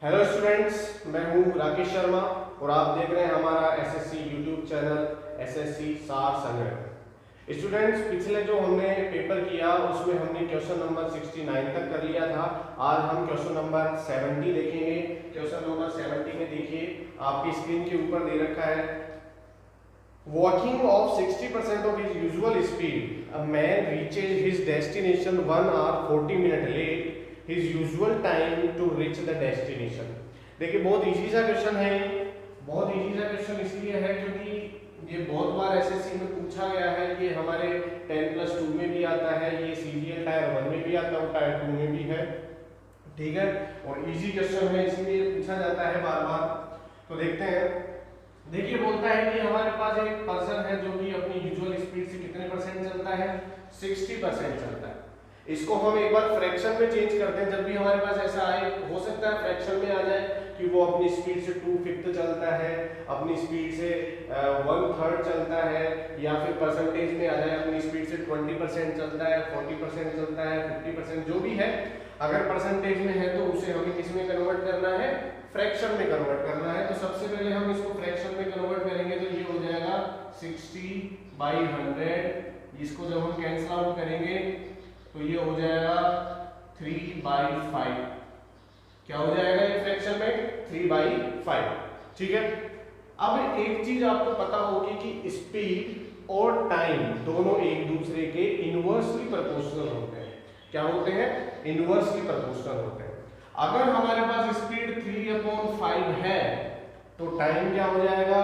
Hello students, मैं हूं राकेश शर्मा और आप देख रहे हैं हमारा एसएससी यूट्यूब चैनल एसएससी सार संग्रह। स्टूडेंट्स, पिछले जो हमने पेपर किया उसमें हमने क्वेश्चन नंबर 69 तक कर लिया था। आज हम क्वेश्चन नंबर 70 देखेंगे। क्वेश्चन नंबर 70 में देखिए, आपकी स्क्रीन के ऊपर दे रखा है, walking of 60% of his usual speed, a man reaches his destination 1 hour 40 minutes late. His usual time to reach the destination. देखिए, बहुत इजी सा क्वेश्चन है। बहुत इजी सा क्वेश्चन इसलिए है क्योंकि ये बहुत बार एसएससी में पूछा गया है। ये हमारे 10+2 में भी आता है, ये सीजीएल टायर 1 में भी आता है और टायर 2 में भी है। ठीक है, और इजी क्वेश्चन है इसलिए पूछा जाता है बार बार। तो देखते हैं। देखिए, बोलता है कि हमारे पास एक पर्सन है जो कि अपनी यूजुअल स्पीड से कितने परसेंट चलता है, 60% चलता है। इसको हम एक बार फ्रैक्शन में चेंज करते हैं। जब भी हमारे पास ऐसा आए, हो सकता है फ्रैक्शन में आ जाए कि वो अपनी स्पीड से 2/5 चलता है, अपनी स्पीड से 1/3 चलता है, या फिर परसेंटेज में आ जाए, अपनी स्पीड से 20% चलता है, 40% चलता है, 50%, जो भी है। अगर परसेंटेज में है तो उसे हमें किस में कन्वर्ट करना है, फ्रैक्शन में कन्वर्ट करना है। तो सबसे पहले हम इसको फ्रैक्शन में कन्वर्ट करेंगे तो ये हो जाएगा 60/100। इसको जब हम कैंसिल आउट करेंगे तो ये हो जाएगा 3/5। क्या हो जाएगा ये फ्रैक्शन में, 3/5। ठीक है। अब एक चीज आपको पता होगी कि स्पीड और टाइम दोनों एक दूसरे के इनवर्सली प्रोपोर्शनल होते हैं। क्या होते हैं, इनवर्सली प्रोपोर्शनल होते हैं। अगर हमारे पास स्पीड 3/5 है तो टाइम क्या हो जाएगा,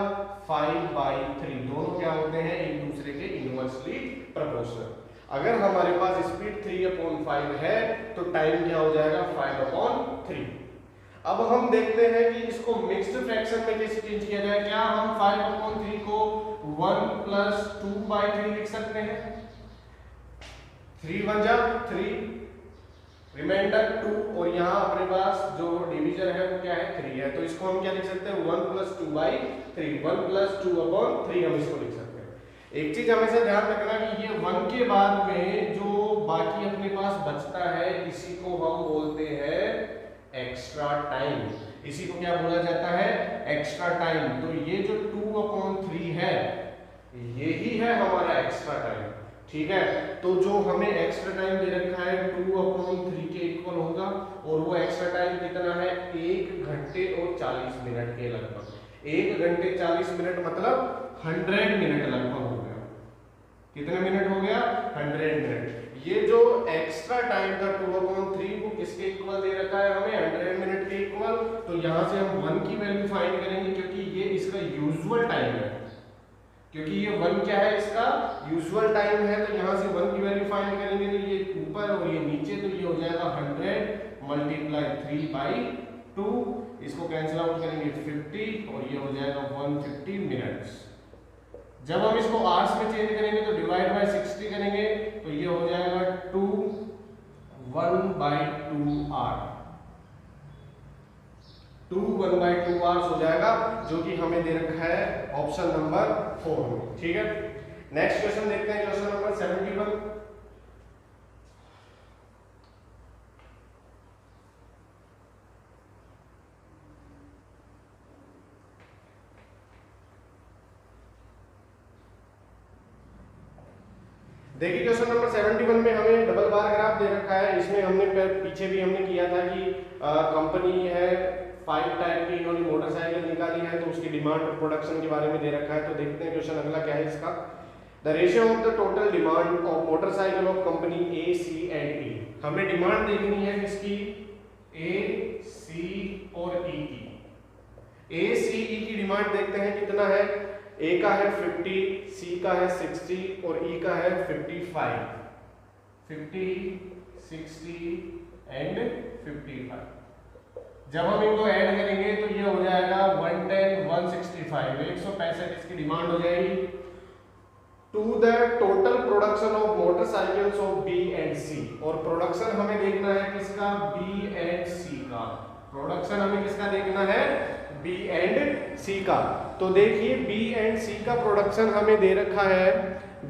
5/3। दोनों क्या होते हैं, एक दूसरे के इनवर्सली प्रोपोर्शनल। अगर हमारे पास स्पीड 3/5 है तो टाइम क्या हो जाएगा, 5/3। अब हम देखते हैं कि इसको मिक्स्ड फ्रैक्शन में कैसे चेंज किया जाए। क्या हम 5/3 को 1 + 2/3 लिख सकते हैं? 3 × 1 = 3, रिमाइंडर 2, और यहाँ अपने पास जो डिवीजन है वो क्या है, 3 है। तो इसको हम क्या लिख सकते हैं, 1 + 2/3, 1 + 2/3 हम इसको लिख सकते हैं। एक चीज हमेशा ध्यान रखना कि ये 1 के बाद में जो बाकी अपने पास बचता है इसी को हम बोलते हैं एक्स्ट्रा टाइम। इसी को क्या बोला जाता है, एक्स्ट्रा टाइम। तो ये जो 2/3 है यही है हमारा एक्स्ट्रा टाइम। ठीक है, तो जो हमें एक्स्ट्रा टाइम दे रखा है 2/3 के इक्वल होगा, और वो एक्स्ट्रा टाइम कितना है, 1 घंटे और 40 मिनट के लगभग। 1 घंटे 40 मिनट मतलब 100 मिनट लगभग हो गया। कितने मिनट हो गया, 100 मिनट। ये जो एक्स्ट्रा टाइम था 2/3 वो किसके इक्वल दे रखा है हमें, 100 मिनट के इक्वल। तो यहाँ से हम 1 की वैल्यू फाइंड करेंगे क्योंकि ये इसका यूजुअल टाइम है। क्योंकि ये 1 क्या है, इसका यूजुअल टाइम है। तो यहाँ से 1 की वैल्यू फाइंड करेंगे तो ये ऊपर और ये नीचे, तो ये हो जाएगा 100 × 3/2। इसको कैंसिल आउट करेंगे 50, और ये हो जाएगा 150 मिनट्स। जब हम इसको आवर्स में चेंज करेंगे तो डिवाइड बाय 60 करेंगे तो ये हो जाएगा 2 1/2 आवर। 2 1/2 आवर्स हो जाएगा, जो कि हमें दे रखा है ऑप्शन नंबर 4 में। ठीक है, नेक्स्ट क्वेश्चन देखते हैं, क्वेश्चन नंबर 71। देखिए, क्वेश्चन नंबर 71 में हमें डबल बार ग्राफ दे रखा है। इसमें हमने पीछे भी हमने किया था कि कंपनी है 5 टाइप की इन्होंने मोटरसाइकिल निकाली है, तो उसकी डिमांड और प्रोडक्शन के बारे में दे रखा है। तो देखते हैं क्वेश्चन अगला क्या है इसका। The ratio of the total demand of motorcycle of company A, C and E. हमें डिमांड देखनी है किसकी, ए, सी और ई की। ए, सी, ई की डिमांड देखते हैं कितना है। ए का है 50, सी का है 60 और ई का है 55। 50, 60 एंड 55। जब हम इनको ऐड करेंगे तो ये हो जाएगा 110 165, 165 इसकी डिमांड हो जाएगी। To the total production of motorcycles of B and C. और प्रोडक्शन हमें देखना है किसका, बी एंड सी का। प्रोडक्शन हमें किसका देखना है, बी एंड सी का। तो देखिए, बी एंड सी का प्रोडक्शन हमें दे रखा है।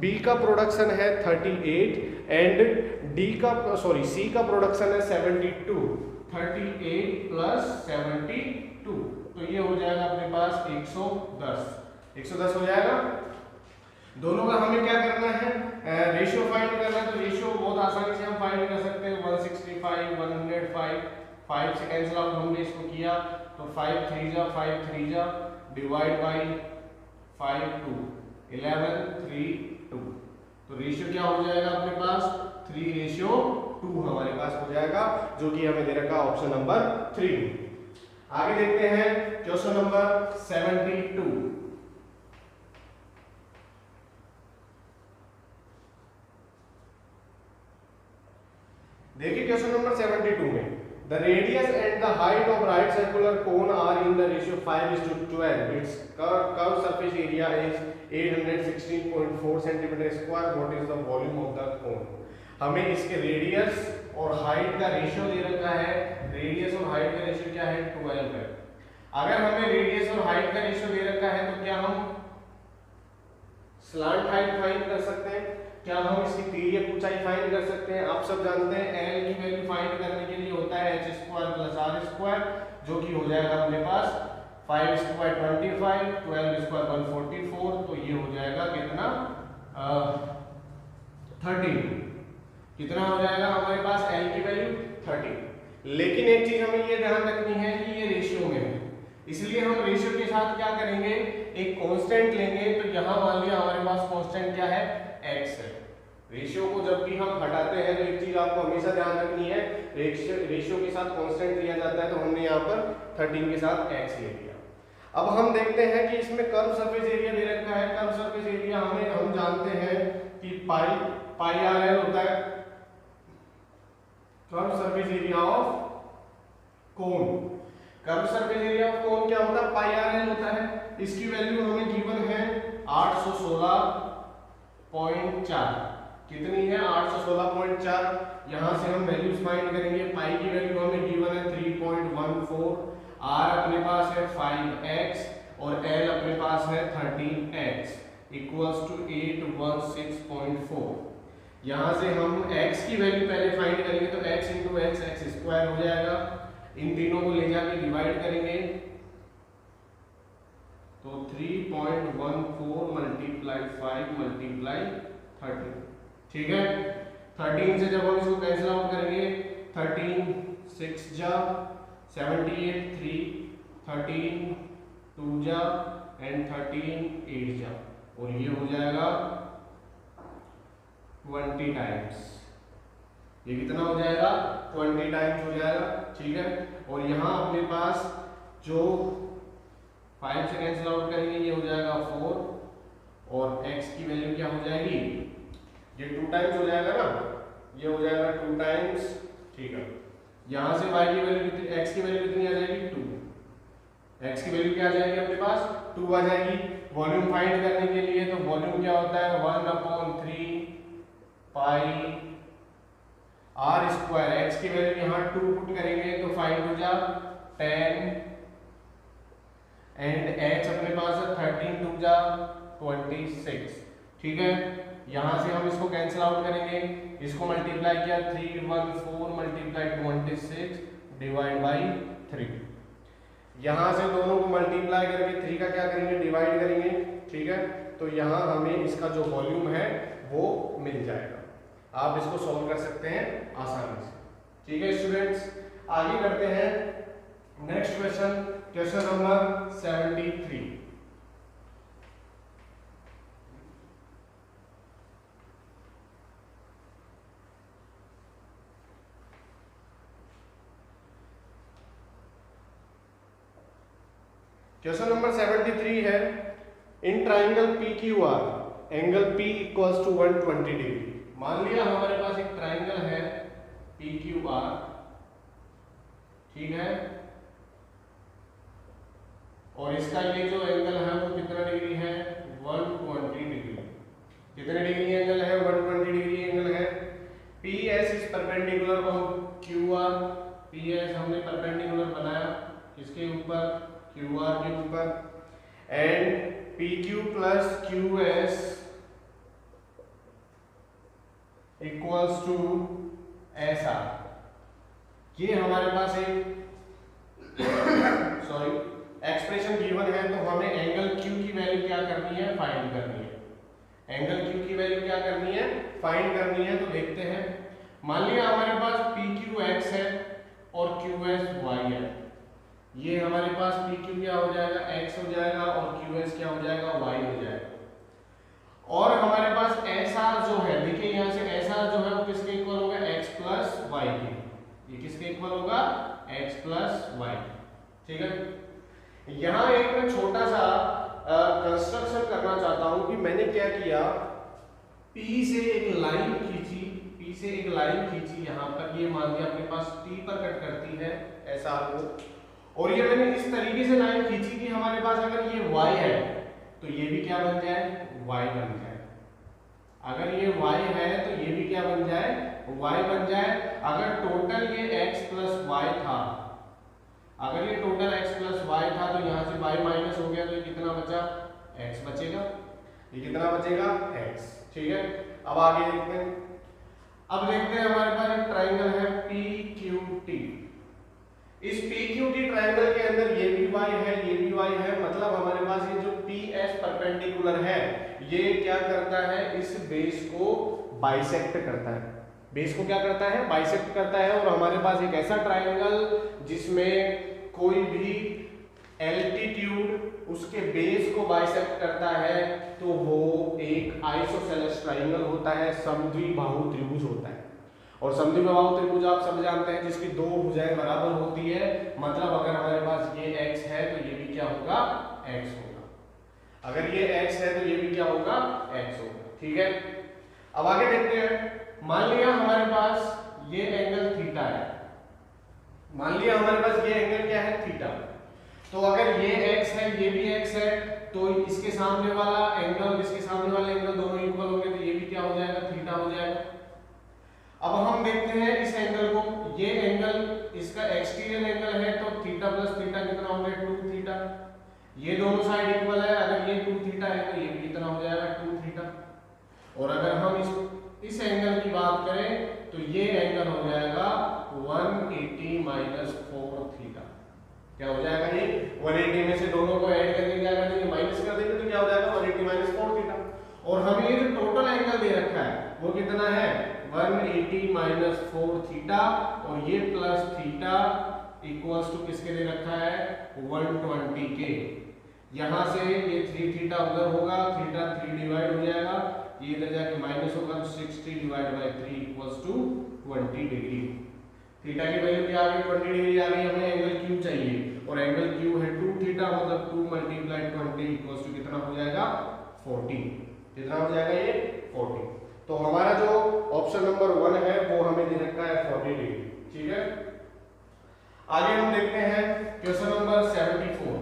बी का प्रोडक्शन है 38 एंड सी का प्रोडक्शन है 72। 38 प्लस 72, तो ये हो जाएगा अपने पास 110 हो जाएगा। दोनों का हमें क्या करना है, रेशियो फाइंड करना है। तो रेशियो बहुत आसानी से हम फाइंड कर सकते हैं। 165 105, 5 से कैंसिल आउट हमने इसको किया तो 5 3 जा डिवाइड बाई 5 2 11 3 2, तो रेशियो क्या हो जाएगा अपने पास 3:2 हमारे पास हो जाएगा, जो कि हमें दे रखा ऑप्शन नंबर 3। आगे देखते हैं क्वेश्चन नंबर 72। देखिए क्वेश्चन नंबर 72 में the radius and the height of right circular cone are in the ratio 5:12, its curved surface area is 816.4 centimetre square, what is the volume of the cone. हमें इसके radius और height का ratio दे रखा है। Radius और height का ratio क्या है 12 है। अगर हमें रेडियस और हाइट का रेशियो दे रखा है तो क्या हम स्लांट हाइट फाइंड कर सकते हैं, क्या हम इसकी तिर्यक ऊंचाई फाइंड कर सकते हैं। आप सब जानते हैं एल की वैल्यू फाइंड करने के लिए होता है h square plus r square, जो कि हो जाएगा अपने पास 5 स्क्वायर 25, 12 स्क्वायर 144, तो ये हो जाएगा कितना 13। कितना हो जाएगा हमारे पास l की वैल्यू 13। लेकिन एक चीज हमें ये ध्यान रखनी है कि ये रेशियो में है, इसलिए हम रेशियो के साथ क्या करेंगे, एक कांस्टेंट लेंगे। तो यहां मान लिया हमारे पास कांस्टेंट क्या है x है। रेशियो को जब भी हम हटाते हैं तो एक चीज आपको हमेशा ध्यान रखनी है, रेशियो के साथ कांस्टेंट लिया जाता है, तो हमने यहाँ पर 13 के साथ x ले लिया। अब हम देखते हैं कि इसमें कर्व सरफेस एरिया दे रखा है। कर्व सरफेस एरिया हम जानते हैं कि पाई आर एल होता है, curve surface area of cone. Curve surface area of cone क्या होता है, पाई आर एल होता है। इसकी वैल्यू हमें गिवन है 816.4। कितनी है 816.4। यहां से हम वैल्यूज फाइंड करेंगे। पाई की वैल्यू हमें गिवन है 3.14, आर अपने पास है 5x और एल अपने पास है 13x इक्वल्स टू 816.4। यहां से हम x की वैल्यू पहले फाइंड करेंगे, तो x into x x square हो जाएगा। इन तीनों को ले जाके डिवाइड करेंगे तो 3.14 मल्टीप्लाई 5 मल्टीप्लाई 13, ठीक है। 13 से जब हम इसको कैंसिल आउट करेंगे 13 6 जा 78 3 13 2 जा एंड 13 8 जा, और ये हो जाएगा 20 टाइम्स। ये कितना हो जाएगा 20 टाइम्स हो जाएगा, ठीक है। और यहाँ अपने पास जो 5 से कैंसिल आउट करेंगे ये हो जाएगा 4, और x की वैल्यू क्या हो जाएगी, ये 2 टाइम्स हो जाएगा ना, ये हो जाएगा 2 टाइम्स, ठीक है। यहाँ से y की वैल्यू कितनी, x की वैल्यू कितनी आ जाएगी 2, x की वैल्यू क्या आ जाएगी अपने पास 2 आ जाएगी। वॉल्यूम फाइंड करने के लिए तो वॉल्यूम क्या होता है 1/3 पाई r स्क्वायर। x की वैल्यू यहाँ 2 पुट करेंगे तो 5 हो जा 10 एंड h अपने पास है 13 2 जा 26, ठीक है। यहां से हम इसको कैंसिल आउट करेंगे, इसको मल्टीप्लाई किया 314 मल्टीप्लाई 26 डिवाइड बाई 3। यहां से दोनों को मल्टीप्लाई करके 3 का क्या करेंगे डिवाइड करेंगे, ठीक है। तो यहां हमें इसका जो वॉल्यूम है वो मिल जाएगा। आप इसको सॉल्व कर सकते हैं आसानी से, ठीक है स्टूडेंट्स। आगे करते हैं next question, question number 73। Question number 73 है, in triangle PQR angle P equals to 120 डिग्री। मान लिया हमारे पास एक ट्राइंगल है PQR, ठीक है, और इसका ये जो एंगल है वो कितना डिग्री है 120 डिग्री। कितने डिग्री एंगल है 120 डिग्री एंगल है। PS is perpendicular on QR, PS हमने परपेंडिकुलर बनाया किसके ऊपर QR के ऊपर, and PQ plus QS equals to SR। ये हमारे पास एक सॉरी एक्सप्रेशन गिवन है, तो हमें एंगल क्यू की वैल्यू क्या करनी है, फाइंड करनी है। एंगल क्यू की वैल्यू क्या करनी है, फाइंड करनी है। तो देखते हैं, मान लिया हमारे पास पी क्यू एक्स है और क्यू एस वाई है। ये हमारे पास पी क्यू क्या हो जाएगा, एक्स हो जाएगा, और क्यू एस क्या हो जाएगा, वाई हो जाएगा। और हमारे पास एस आर जो है, देखिए यहाँ से एस आर जो है वो किसके इक्वल होगा, एक्स प्लस वाई के। ये किसके इक्वल होगा, एक्स प्लस वाई। ठीक है, यहाँ एक मैं छोटा सा कंस्ट्रक्शन करना चाहता हूं कि मैंने क्या किया, P से एक लाइन खींची, P से एक लाइन खींची यहाँ पर, ये मान लिया अपने पास T पर कट करती है ऐसा को, और ये मैंने इस तरीके से लाइन खींची कि हमारे पास अगर ये y है तो ये भी क्या बन जाए, y बन जाए। अगर ये y है तो ये भी क्या बन जाए, y बन जाए। अगर टोटल ये x प्लस y था, अगर ये टोटल x प्लस y था तो यहाँ से y माइनस हो गया, तो ये कितना बचा, x बचेगा। ये कितना बचेगा, x। ठीक है, अब आगे देखते हैं। अब देखते हैं हमारे पास एक ट्राइंगल है PQT। इस PQT ट्राइंगल के अंदर ये भी y है, ये भी y है, मतलब हमारे पास ये जो PS परपेंडिकुलर है ये क्या करता है, इस बेस को बाइसेक्ट करता है। बेस को क्या करता है, बाइसेक्ट करता है। और हमारे पास एक ऐसा ट्राइंगल जिसमें कोई भी एल्टीट्यूड उसके बेस को बाइसेक्ट करता है तो वो एक आइसोसेलेस ट्राइंगल होता है, समद्विबाहु त्रिभुज होता है। और समद्विबाहु त्रिभुज आप सब जानते हैं जिसकी दो भुजाएं बराबर होती है, मतलब अगर हमारे पास ये x है तो ये भी क्या होगा, x होगा। अगर ये x है तो ये भी क्या होगा, x होगा। ठीक है, अब आगे देखते हैं। मान लिया हमारे पास ये एंगल थीटा है, मान लिया हमारे पास ये एंगल क्या है, थीटा। तो अगर ये x है, ये भी x है, तो इसके सामने वाला एंगल, इसके सामने वाले एंगल दोनों इक्वल होंगे, तो ये भी क्या हो जाएगा, थीटा हो जाएगा। अब हम देखते हैं इस एंगल को, ये एंगल इसका एक्सटीरियर एंगल है, तो थीटा प्लस थीटा कितना हो गया, 2 थीटा। ये दोनों साइड इक्वल है, अगर ये 2 थीटा है तो ये भी कितना हो जाएगा, 2 थीटा। और अगर हम इस एंगल की बात करें तो ये एंगल हो जाएगा 180 माइनस 4 थीटा। क्या हो जाएगा, ये 180 में से दोनों को ऐड करके क्या कर देंगे, माइनस कर देंगे, तो क्या हो जाएगा 180 माइनस 4 थीटा। और हमें ये जो टोटल एंगल दे रखा है वो कितना है, 180 माइनस 4 थीटा, और ये प्लस थीटा इक्वल्स टू किसके दे रखा है, 120 के। यहाँ से ये 3 थीटा उधर होगा, थीटा 3 डिवाइड हो जाएगा, ये इधर जाके माइनस होगा, तो 60 divide by 3 equals to 20 degree. Theta की वैल्यू क्या आ गई, 20 डिग्री आ गई। हमें एंगल क्यू चाहिए, और एंगल क्यू है 2 थीटा, मतलब 2 मल्टीप्लाई 20 इक्वल्स टू कितना हो जाएगा, 40। कितना हो जाएगा, ये 40। तो हमारा जो ऑप्शन नंबर 1 है वो हमें दे रखा है 40 डिग्री। ठीक है, आगे हम देखते हैं क्वेश्चन नंबर 74।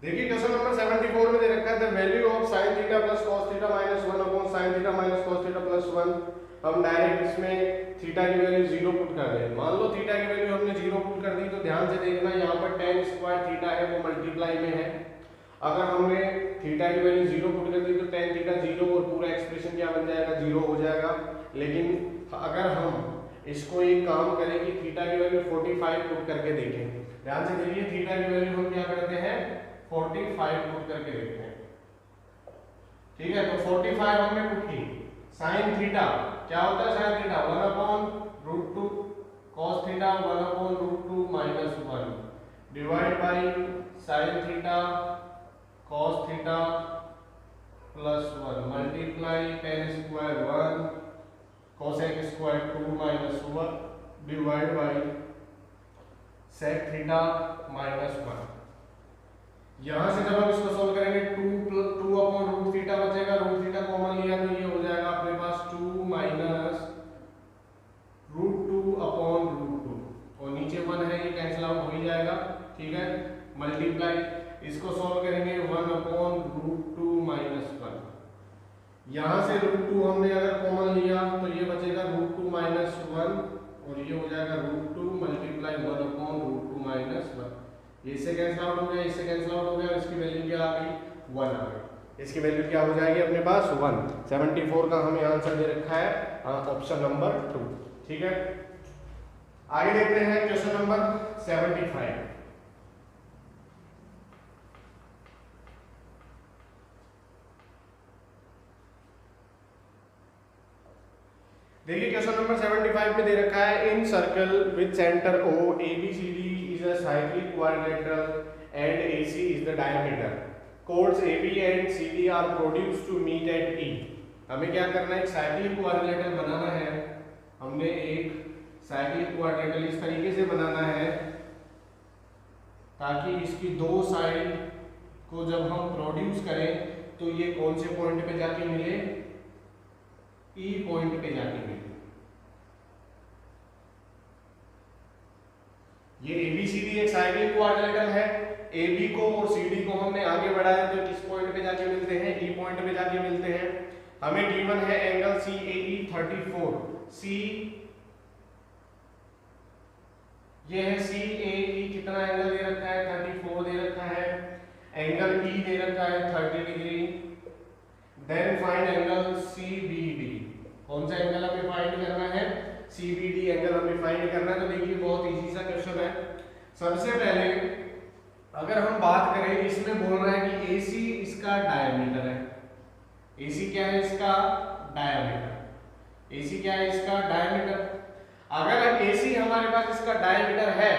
देखिए क्वेश्चन नंबर 74 में दे रखा है the value of sin theta plus cos theta minus 1 upon sin theta minus cos theta plus 1। हम डायरेक्ट इसमें थीटा की वैल्यू 0 पुट कर दें। मान लो थीटा की वैल्यू हमने 0 पुट कर दी, तो ध्यान से देखना यहाँ पर tan स्क्वायर थीटा है वो मल्टीप्लाई में है। अगर हमने थीटा की वैल्यू 0 पुट कर दी तो tan थीटा 0 और पूरा एक्सप्रेशन क्या बन जाएगा, 0 हो जाएगा। लेकिन अगर हम इसको एक काम करें कि थीटा की वैल्यू 45 पुट करके देखें, ध्यान से देखिए थीटा की वैल्यू हम क्या करते हैं, 45 पुट करके देखते हैं। ठीक है, तो 45 हमने पुट की। sin थीटा क्या होता है, sin theta 1/√2 cos theta 1/√2 minus 1 divide by sin theta cos theta plus 1 multiply tan square 1 cosec square 2 minus 1 divide by sec theta minus 1। यहां से जब हम इसको सोल्व करेंगे 2 अपॉन रूट थीटा बचेगा, रूट थीटा कॉमन लिया तो ये हो जाएगा अपने पास 2 माइनस √2 अपॉन √2, और नीचे 1 है, ये कैंसिल आउट हो ही जाएगा। ठीक है, मल्टीप्लाई इसको सोल्व करेंगे 1 अपॉन √2 माइनस 1। यहां से √2 हमने अगर कॉमन लिया तो ये बचेगा √2 माइनस 1, और ये हो जाएगा √2 मल्टीप्लाई 1 अपॉन √2 माइनस 1। ये इससे कैंसिल आउट हो गया, इससे कैंसिल आउट हो गया, और इसकी वैल्यू क्या आ गई 1 आ गई। इसकी वैल्यू क्या हो जाएगी अपने पास 1। 74 का हमें आंसर दे रखा है ऑप्शन नंबर 2। ठीक है, आगे देखते हैं क्वेश्चन नंबर 75। देखिए क्वेश्चन नंबर 75 में दे रखा है in circle with center O ABCD is a cyclic quadrilateral and AC is the diameter. Chords AB and CD are produced to meet at E। हमें क्या करना है, एक साइक्लिक क्वाड्रिलेटरल बनाना है। हमने एक साइक्लिक क्वाड्रिलेटरल इस तरीके से बनाना है ताकि इसकी दो साइड को जब हम प्रोड्यूस करें तो ये कौन से पॉइंट पे जाके मिले, E पॉइंट पे जाके मिले। ये ABCD एक साइक्लिक क्वाड्रिलेटरल है। AB को और CD को हमने आगे बढ़ाया तो किस पॉइंट पे जाके मिलते हैं, E पॉइंट पे जाके मिलते हैं। हमें गिवन है एंगल CAE 34। C ये है CAE, कितना एंगल दे रखा है 34 दे रखा है। एंगल E दे रखा है 30 degree. Then find angle CBD। कौन सा एंगल हमें फाइंड करना है, CBD एंगल हमें फाइंड करना है। तो देखिए बहुत इजी सा क्वेश्चन है। सबसे पहले अगर हम बात करें, इसमें बोल रहा है कि AC इसका डायमीटर है। AC क्या है, इसका डायमीटर। AC क्या है, इसका डायमीटर। अगर AC हमारे पास इसका डायमीटर है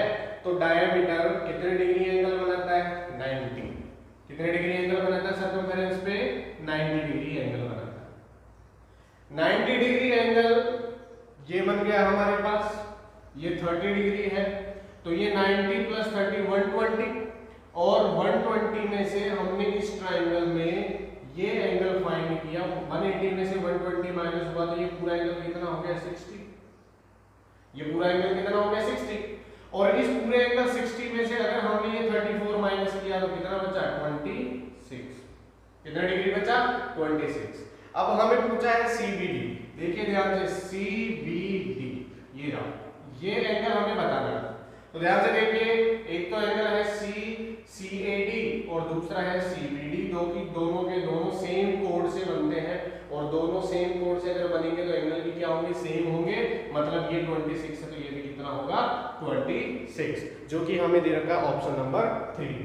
तो डायमीटर कितने डिग्री एंगल बनाता है, 90। कितने डिग्री एंगल बनाता है सर्कमफेरेंस पे, 90 डिग्री एंगल बनाता है। 90 डिग्री एंगल ये बन गया हमारे पास, ये 30 डिग्री है। तो ये 90 प्लस 30 120, और 120 में से हमने इस ट्राइंगल में ये एंगल फाइंड किया। 180 में से 120 माइनस हुआ तो ये पूरा एंगल कितना हो गया 60। ये पूरा एंगल कितना हो गया 60। और इस पूरे एंगल 60 में से अगर हमने ये 34 माइनस किया तो कितना बचा 26। कितना डिग्री बचा 26। अब हमें पूछा है CBD। देखिए ध्यान से CBD ये रहा, ये एंगल हमें बताना है। तो ध्यान से देखिए, एक तो एंगल है CAD और दूसरा है CBD, दोनों के दोनों सेम कोड से बनते हैं। और दोनों सेम कोड से अगर बनेंगे तो एंगल भी क्या होंगे, सेम होंगे। मतलब ये 26 है तो ये भी कितना होगा 26, जो कि हमें दे रखा है ऑप्शन नंबर 3।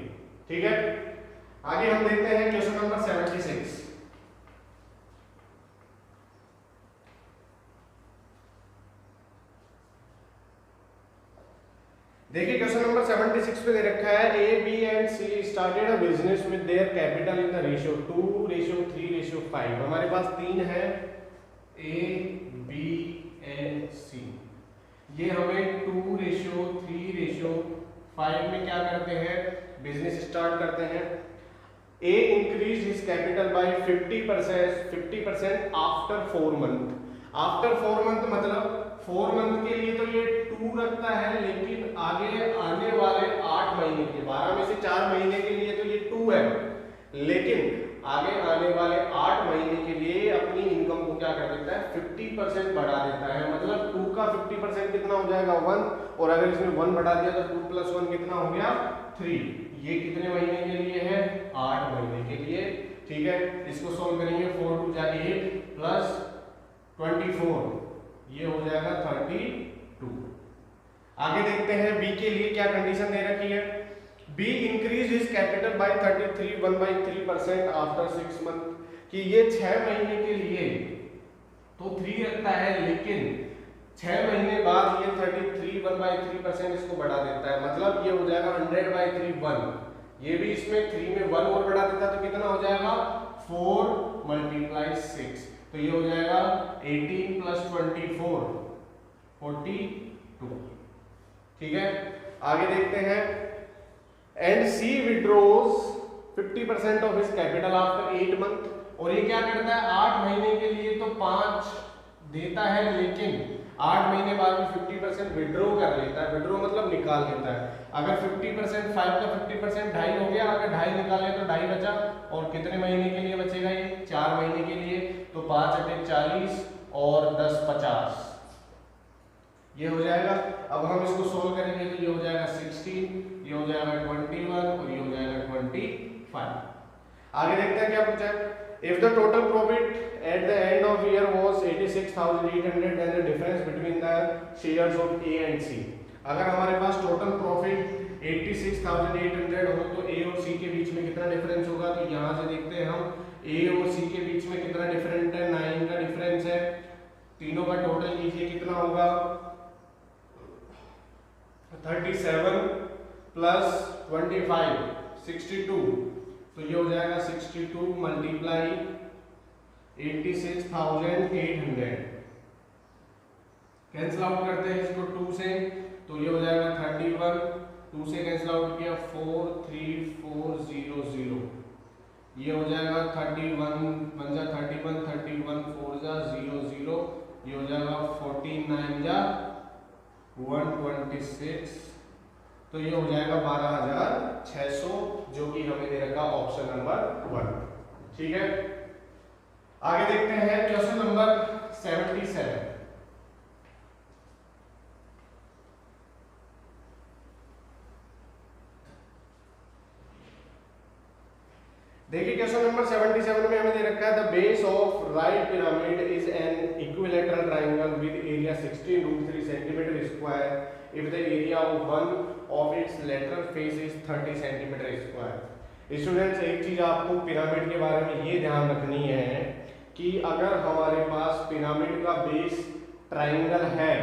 ठीक है, आगे हम देखते हैं क्वेश्चन नंबर 76। देखिए क्वेश्चन नंबर 76 पे दे रखा है A, B and C started a business with their capital in the ratio 2:3:5। हमारे पास 3 है A, B and C। ये हमें 2:3:5 में क्या करते हैं, बिजनेस स्टार्ट करते हैं। A increased his capital by 50% after 4 month। After 4 month मतलब 4 मंथ के लिए तो ये 2 रखता है, लेकिन आगे आने वाले 8 महीने के 12 में से 4 महीने के लिए तो ये 2 है, लेकिन आगे आने वाले 8 महीने के लिए अपनी इनकम को क्या कर देता है 50% बढ़ा देता है। मतलब 2 का 50% कितना हो जाएगा 1, और अगर इसमें 1 बढ़ा दिया तो 2 + 1 कितना हो गया 3। ये कितने महीने के लिए है 8 महीने के लिए। ठीक है, इसको सोल्व करेंगे 4 × 8 प्लस 24, ये हो जाएगा 32। आगे देखते हैं B के लिए क्या कंडीशन दे रखी है। B increase his capital by 1/3% after 6 month. कि ये 6 महीने के लिए तो 3 रखता है, लेकिन 6 महीने बाद ये 33 1/3% इसको बढ़ा देता है। मतलब ये हो जाएगा 100/3 1। ये भी इसमें 3 में 1 और बढ़ा देता है तो कितना हो जाएगा 4 × 6। तो ये हो जाएगा 18 + 24 42। ठीक है, आगे देखते हैं। And C withdraws 50% of his capital after 8 month. और ये क्या करता है 8 महीने के लिए तो 5 देता है, लेकिन 8 महीने बाद में 50% विड्रॉ कर लेता है। विड्रॉ मतलब निकाल लेता है। अगर 50% 5 का 50% 2.5 हो गया, अगर 2.5 निकाले तो 2.5 बचा। और कितने महीने के लिए बचेगा ये 4 महीने के लिए। तो 5 × 40 और 10 50 ये हो जाएगा। अब हम इसको सोल्व करेंगे तो ये हो जाएगा 16, ये हो जाएगा 21 और ये हो जाएगा 25। आगे देखते हैं क्या पूछा है। If the total profit at the end of year was 86,800 then the difference between the shares of A and C. अगर हमारे पास टोटल प्रॉफिट 86,800 हो तो ए और सी के बीच में कितना डिफरेंस होगा, तो यहां से देखते हैं हम ए और सी के बीच में कितना डिफरेंस है, 9 का डिफरेंस है। तीनों का टोटल कीजिए कितना होगा, 37 प्लस 25 62, तो ये हो जाएगा 62 मल्टीप्लाई 86,800। कैंसिल आउट करते हैं इसको 2 से, तो ये हो जाएगा 31, 2 से कैंसिल आउट किया 43400, ये हो जाएगा 31 1 जा 31 31 4 जा 00, ये हो जाएगा 49 जा 126, तो ये हो जाएगा 12,600 जो कि हमें दे रखा ऑप्शन नंबर 1। ठीक है, आगे देखते हैं क्वेश्चन नंबर 77। देखिए क्वेश्चन नंबर 77 में हमें दे रखा है the base of right pyramid is an equilateral triangle with area 16√3 centimetre square if the area of one of its lateral face is 30 centimetre square. Students एक चीज आपको पिरामिड के बारे में ये ध्यान रखनी है कि अगर हमारे पास पिरामिड का बेस ट्रायंगल है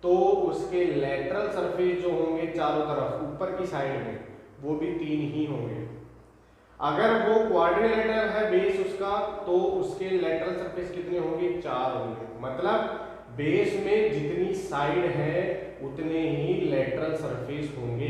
तो उसके लेटरल सरफेस जो होंगे चारों तरफ ऊपर की साइड में वो भी 3 ही होंगे। अगर वो क्वाड्रिलेटरल है बेस उसका तो उसके लेटरल सरफेस कितने होंगे, 4 होंगे। मतलब बेस में जितनी साइड है उतने ही लेटरल सरफेस होंगे।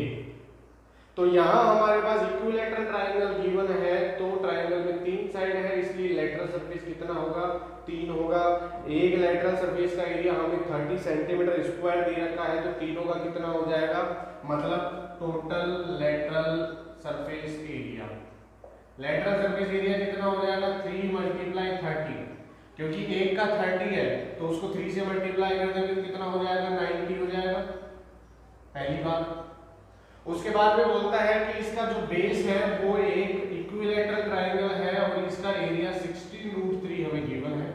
तो यहाँ हमारे पास इक्विलैटरल ट्रायंगल गिवन है तो ट्रायंगल में 3 साइड है इसलिए लेटरल सरफेस कितना होगा, 3 होगा। एक लेटरल सरफेस का एरिया हमें 30 सेंटीमीटर स्क्वायर दे रखा है तो तीनों का कितना हो जाएगा, मतलब total lateral surface area, lateral surface area कितना हो जाएगा 3 मल्टीप्लाई 30, क्योंकि एक का 30 है तो उसको 3 से मल्टीप्लाई कर देंगे तो कितना हो जाएगा 90 हो जाएगा, पहली बात। उसके बाद में बोलता है कि इसका जो बेस है वो एक इक्विलैटरल ट्रायंगल है और इसका एरिया 16√3 हमें गिवन है,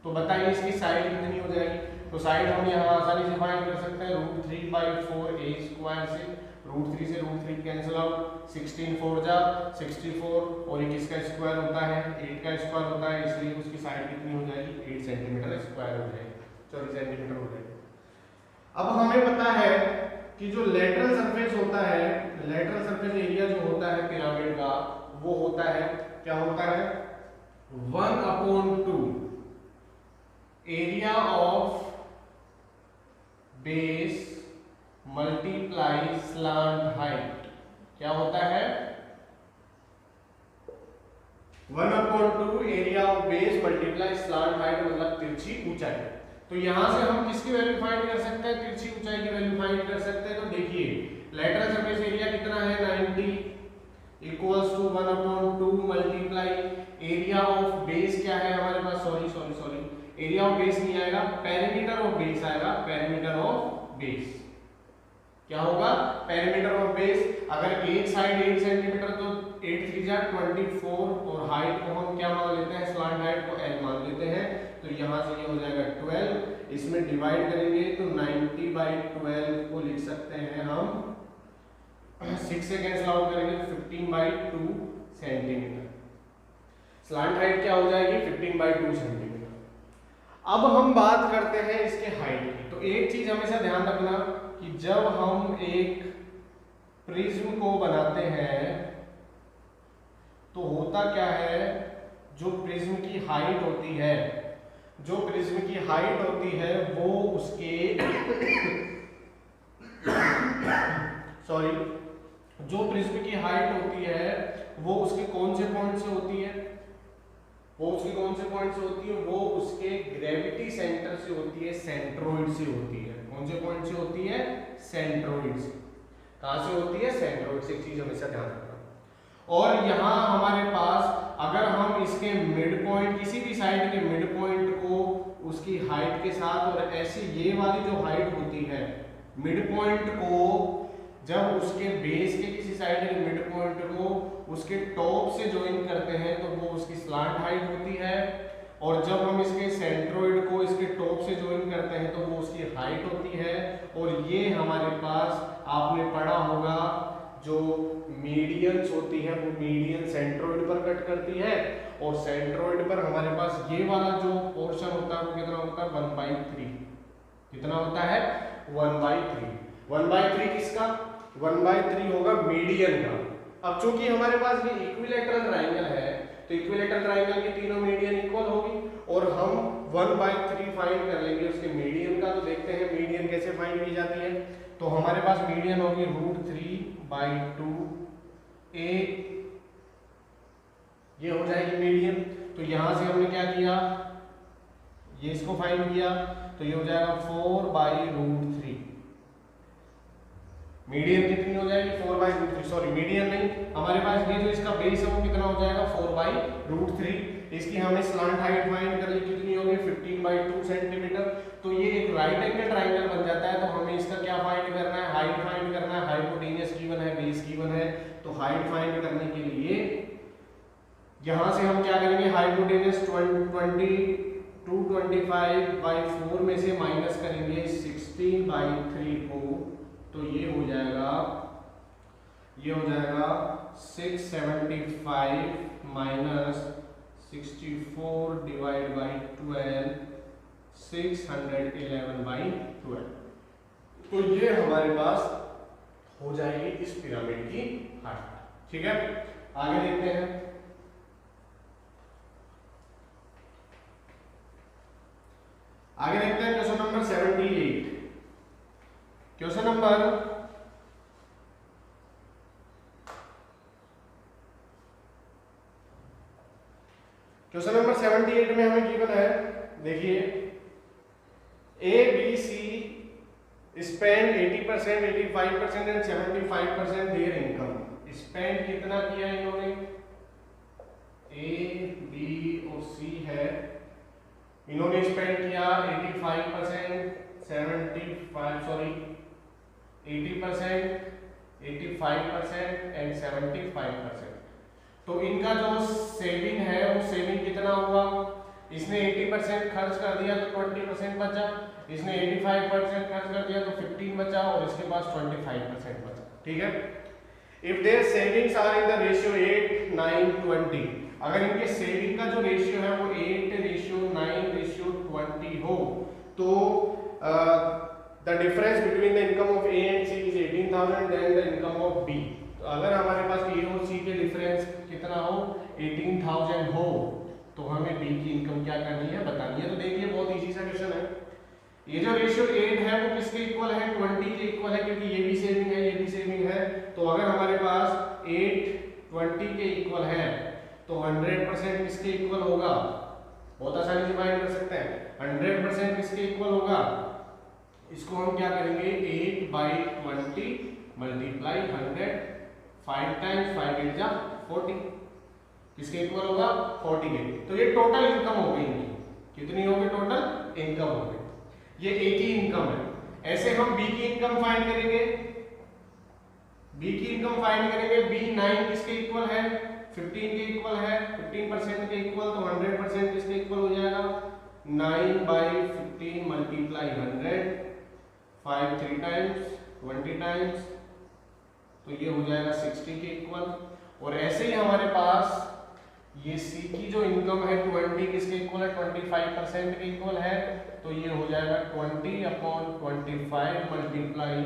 तो बताइए इसकी साइड कितनी हो जाएगी। तो साइड हम यहाँ आसानी से फाइंड कर सकते हैं √3/4a² से, √3 से √3 कैंसिल आउट, 16 4 जा 64 और एक इसका स्क्वायर होता है 8 का स्क्वायर होता है, इसलिए उसकी साइड कितनी हो जाएगी 8 सेंटीमीटर स्क्वायर हो जाएगी, 24 सेंटीमीटर हो जाएगी। अब हमें पता है कि जो लेटरल सरफेस होता है, लेटरल सरफेस एरिया जो होता है पिरामिड का वो होता है, क्या होता है 1/2 area of base multiply slant height. क्या होता है 1/2 area of base multiply slant height, मतलब तिरछी ऊंचाई। तो यहां से हम किसकी वैल्यू फाइंड कर सकते हैं, तिरछी ऊंचाई की वैल्यू फाइंड कर सकते हैं। तो देखिए लेटरल सरफेस एरिया कितना है 90 equals to 1/2 multiply area of base क्या है हमारे पास, सॉरी एरिया ऑफ बेस नहीं आएगा, पेरीमीटर ऑफ बेस आएगा, पेरीमीटर ऑफ बेस क्या होगा, पेरीमीटर ऑफ बेस। अगर एक साइड 8 सेंटीमीटर तो 8 3 जा 24 और हाइट को हम क्या मान लेते हैं, स्लांट हाइट को l मान लेते हैं, तो यहां से ये हो जाएगा 12, इसमें डिवाइड करेंगे तो 90/12 को लिख सकते हैं हम 6 से कैंसिल आउट करेंगे तो 15/2 सेंटीमीटर, स्लांट हाइट क्या हो जाएगी 15/2 सेंटीमीटर। अब हम बात करते हैं इसके हाइट की। तो एक चीज हमेशा ध्यान रखना कि जब हम एक प्रिज्म को बनाते हैं तो होता क्या है, जो प्रिज्म की हाइट होती है, जो प्रिज्म की हाइट होती है वो उसके जो प्रिज्म की हाइट होती है वो उसके कौन से पॉइंट से होती है, वो उसके कौन से पॉइंट से होती है, वो उसके ग्रेविटी सेंटर से होती है, सेंट्रोइड से होती है। कौन से पॉइंट से होती है, सेंट्रोइड से। कहां से होती है, सेंट्रोइड से। एक चीज हमेशा ध्यान रखना। और यहाँ हमारे पास अगर हम इसके मिड पॉइंट, किसी भी साइड के मिड पॉइंट को उसकी हाइट के साथ, और ऐसी ये वाली जो हाइट होती है मिड पॉइंट को जब उसके बेस के किसी साइड के मिड पॉइंट को उसके टॉप से ज्वाइन करते हैं तो वो उसकी स्लांट हाइट होती है, और जब हम इसके सेंट्रोइड को इसके टॉप से ज्वाइन करते हैं तो वो उसकी हाइट होती है। और ये हमारे पास आपने पढ़ा होगा जो मीडियंस होती है वो मीडियन सेंट्रोइड पर कट करती है, और सेंट्रोइड पर हमारे पास ये वाला जो पोर्शन होता है वो कितना होता है 1/3। कितना होता है 1/3। 1/3 किसका 1/3 होगा मीडियन का। अब चूंकि हमारे पास ये इक्विलैटरल ट्रायंगल है तो इक्विलैटरल ट्रायंगल की तीनों मीडियन इक्वल होगी और हम 1/3 फाइंड कर लेंगे उसके मीडियन का। तो देखते हैं मीडियन कैसे फाइंड की जाती है। तो हमारे पास मीडियन होगी √3/2 a, ये हो जाएगी मीडियन। तो यहां से हमने क्या किया, ये इसको फाइंड किया, तो ये हो जाएगा 4/√3। मीडियन कितनी हो जाएगी 4/√3, सॉरी मीडियन नहीं, हमारे पास ये जो इसका बेस है वो कितना हो जाएगा 4/√3। इसकी हमने स्लांट हाइट फाइंड कर ली, कितनी होगी 15/2 सेंटीमीटर। तो ये एक राइट एंगल ट्रायंगल बन जाता है। तो हमें इसका क्या फाइंड करना है, हाइट फाइंड करना है। हाइपोटेन्यूस गिवन है, बेस गिवन है, तो हाइट फाइंड करने के लिए यहां से हम क्या करेंगे, हाइपोटेन्यूस 225/4 में से माइनस करेंगे 16/3 को, तो ये हो जाएगा 675 माइनस 64/12 611/12। तो ये हमारे पास हो जाएगी इस पिरामिड की हाइट। ठीक है, आगे देखते हैं। आगे देखते हैं क्वेश्चन नंबर 78। क्वेश्चन नंबर 78 में हमें गिवन है, देखिए ABC spend 80%, 85% and 75% there income. Spend कितना किया इन्होंने, A, B और C है, इन्होंने स्पेंड किया 80%, 85% एंड 75%। तो इनका जो सेविंग है वो सेविंग कितना हुआ, इसने 80% खर्च कर दिया तो 20% बचा, इसने 85% खर्च कर दिया तो 15 बचा, और इसके पास 25% बचा। ठीक है, if their savings are in the ratio 8, 9, 20, अगर इनके सेविंग का जो रेशियो है वो 8:9:20 हो, तो the difference between the income of A and C is 18,000 then the income of B। तो अगर हमारे पास A और C के डिफरेंस कितना हो 18,000 हो, तो हमें B की इनकम क्या करनी है, बतानी है। तो देखिए बहुत इजी सा क्वेश्चन है। ये जो रेशियो 8 है वो किसके इक्वल है, 20 के इक्वल है, क्योंकि ये भी सेविंग है, ये भी सेविंग है। तो अगर हमारे पास 8 20 के इक्वल है तो 100% किसके इक्वल होगा, बहुत आसानी से फाइंड कर सकते हैं। 100% किसके इक्वल होगा, इसको हम क्या करेंगे 8/20 मल्टीप्लाई 100, 5 टाइम्स 5 8 जा 40, किसके इक्वल होगा 40 के। तो ये टोटल इनकम हो गई इनकी, कितनी हो गई टोटल इनकम हो गई, ये A की इनकम है। ऐसे हम B की इनकम फाइंड करेंगे, B की इनकम फाइंड करेंगे। B 9 किसके इक्वल है, 15 के इक्वल है, 15% के इक्वल, तो 100% किसके इक्वल हो जाएगा 9/15 मल्टीप्लाई 100, 5 3 टाइम्स 20 टाइम्स, तो ये हो जाएगा 60 के इक्वल। और ऐसे ही हमारे पास ये C की जो इनकम है 20 किसके इक्वल है 25% के इक्वल है, तो ये हो जाएगा 20/25 मल्टीप्लाई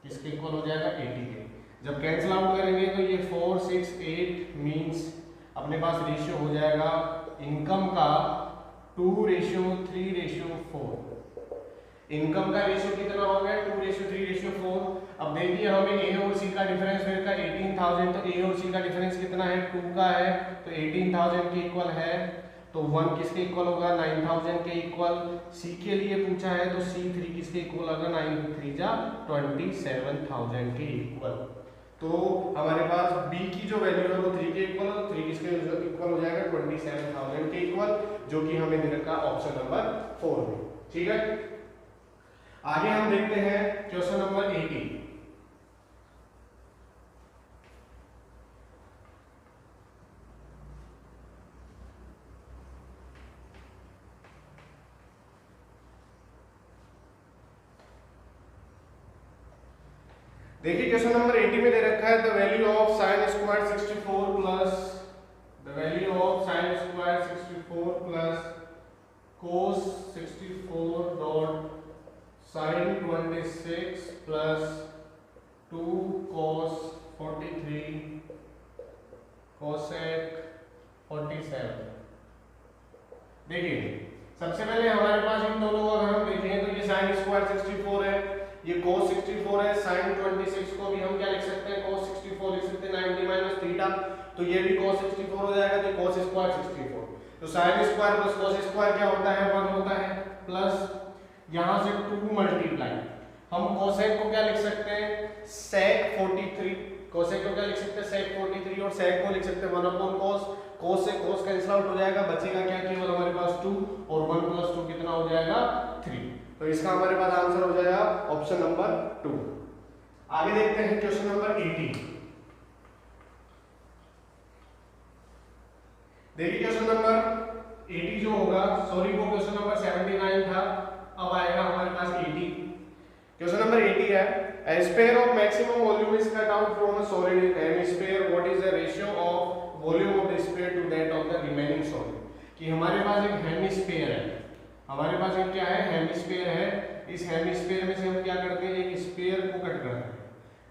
किसके इक्वल हो जाएगा 80 के। जब कैंसिल आउट करेंगे तो ये 4 6 8 मींस अपने पास रेशियो हो जाएगा इनकम का 2:3:4। इनकम का रेशियो कितना हो गया 2:3:4। अब देखिए हमें A और C का डिफरेंस मिल का 18,000, तो A और C का डिफरेंस कितना है 2 का है, तो 18,000 के इक्वल है, तो 1 किसके इक्वल होगा 9,000 के इक्वल। C के लिए पूछा है तो C3 किसके इक्वल होगा 9 3 जा 27,000 के इक्वल। तो हमारे पास B की जो वैल्यू है वो 3 के इक्वल, 3 किसके इक्वल हो जाएगा 27,000 के इक्वल, जो कि हमें दे रखा ऑप्शन नंबर 4 में। ठीक है, आगे हम देखते हैं क्वेश्चन नंबर 80। देखिए क्वेश्चन नंबर 80 में दे रखा है the value of sine square 64 plus the value of sine square 64 plus cos 64 dot sine 26 plus 2 cos 43 cosec 47। देखिए सबसे पहले हमारे पास इन दोनों को अगर हम देखें तो ये साइन स्क्वायर 64 है, ये cos 64 है, साइन 26 को भी हम क्या लिख सकते हैं cos 64 लिख सकते हैं 90 माइनस थीटा, तो ये भी cos 64 हो जाएगा, तो cos स्क्वायर 64, तो sine square plus cos square क्या होता है 1 होता है, प्लस यहां से 2 मल्टीप्लाई हम cosec को क्या लिख सकते हैं sec 43, cosec को क्या लिख सकते हैं sec 43 और sec को लिख सकते हैं 1 अपॉन cos, cos से cos कैंसिल आउट हो जाएगा, बचेगा क्या केवल हमारे पास 2 और 1 प्लस 2 कितना हो जाएगा 3, तो इसका हमारे पास आंसर हो जाएगा ऑप्शन नंबर 2। आगे देखते हैं क्वेश्चन नंबर 80। देखिए क्वेश्चन नंबर 80 जो होगा, सॉरी वो क्वेश्चन नंबर 79 था, अब आएगा हमारे पास 80। क्वेश्चन नंबर 80 है a sphere of maximum volume is cut out from a solid hemisphere, what is the ratio of volume of the sphere to that of the remaining solid। कि हमारे पास एक hemisphere है, हमारे पास एक क्या है हेमिस्फीयर है, इस हेमिस्फीयर में से हम क्या करते हैं एक स्फीयर को कट करते हैं,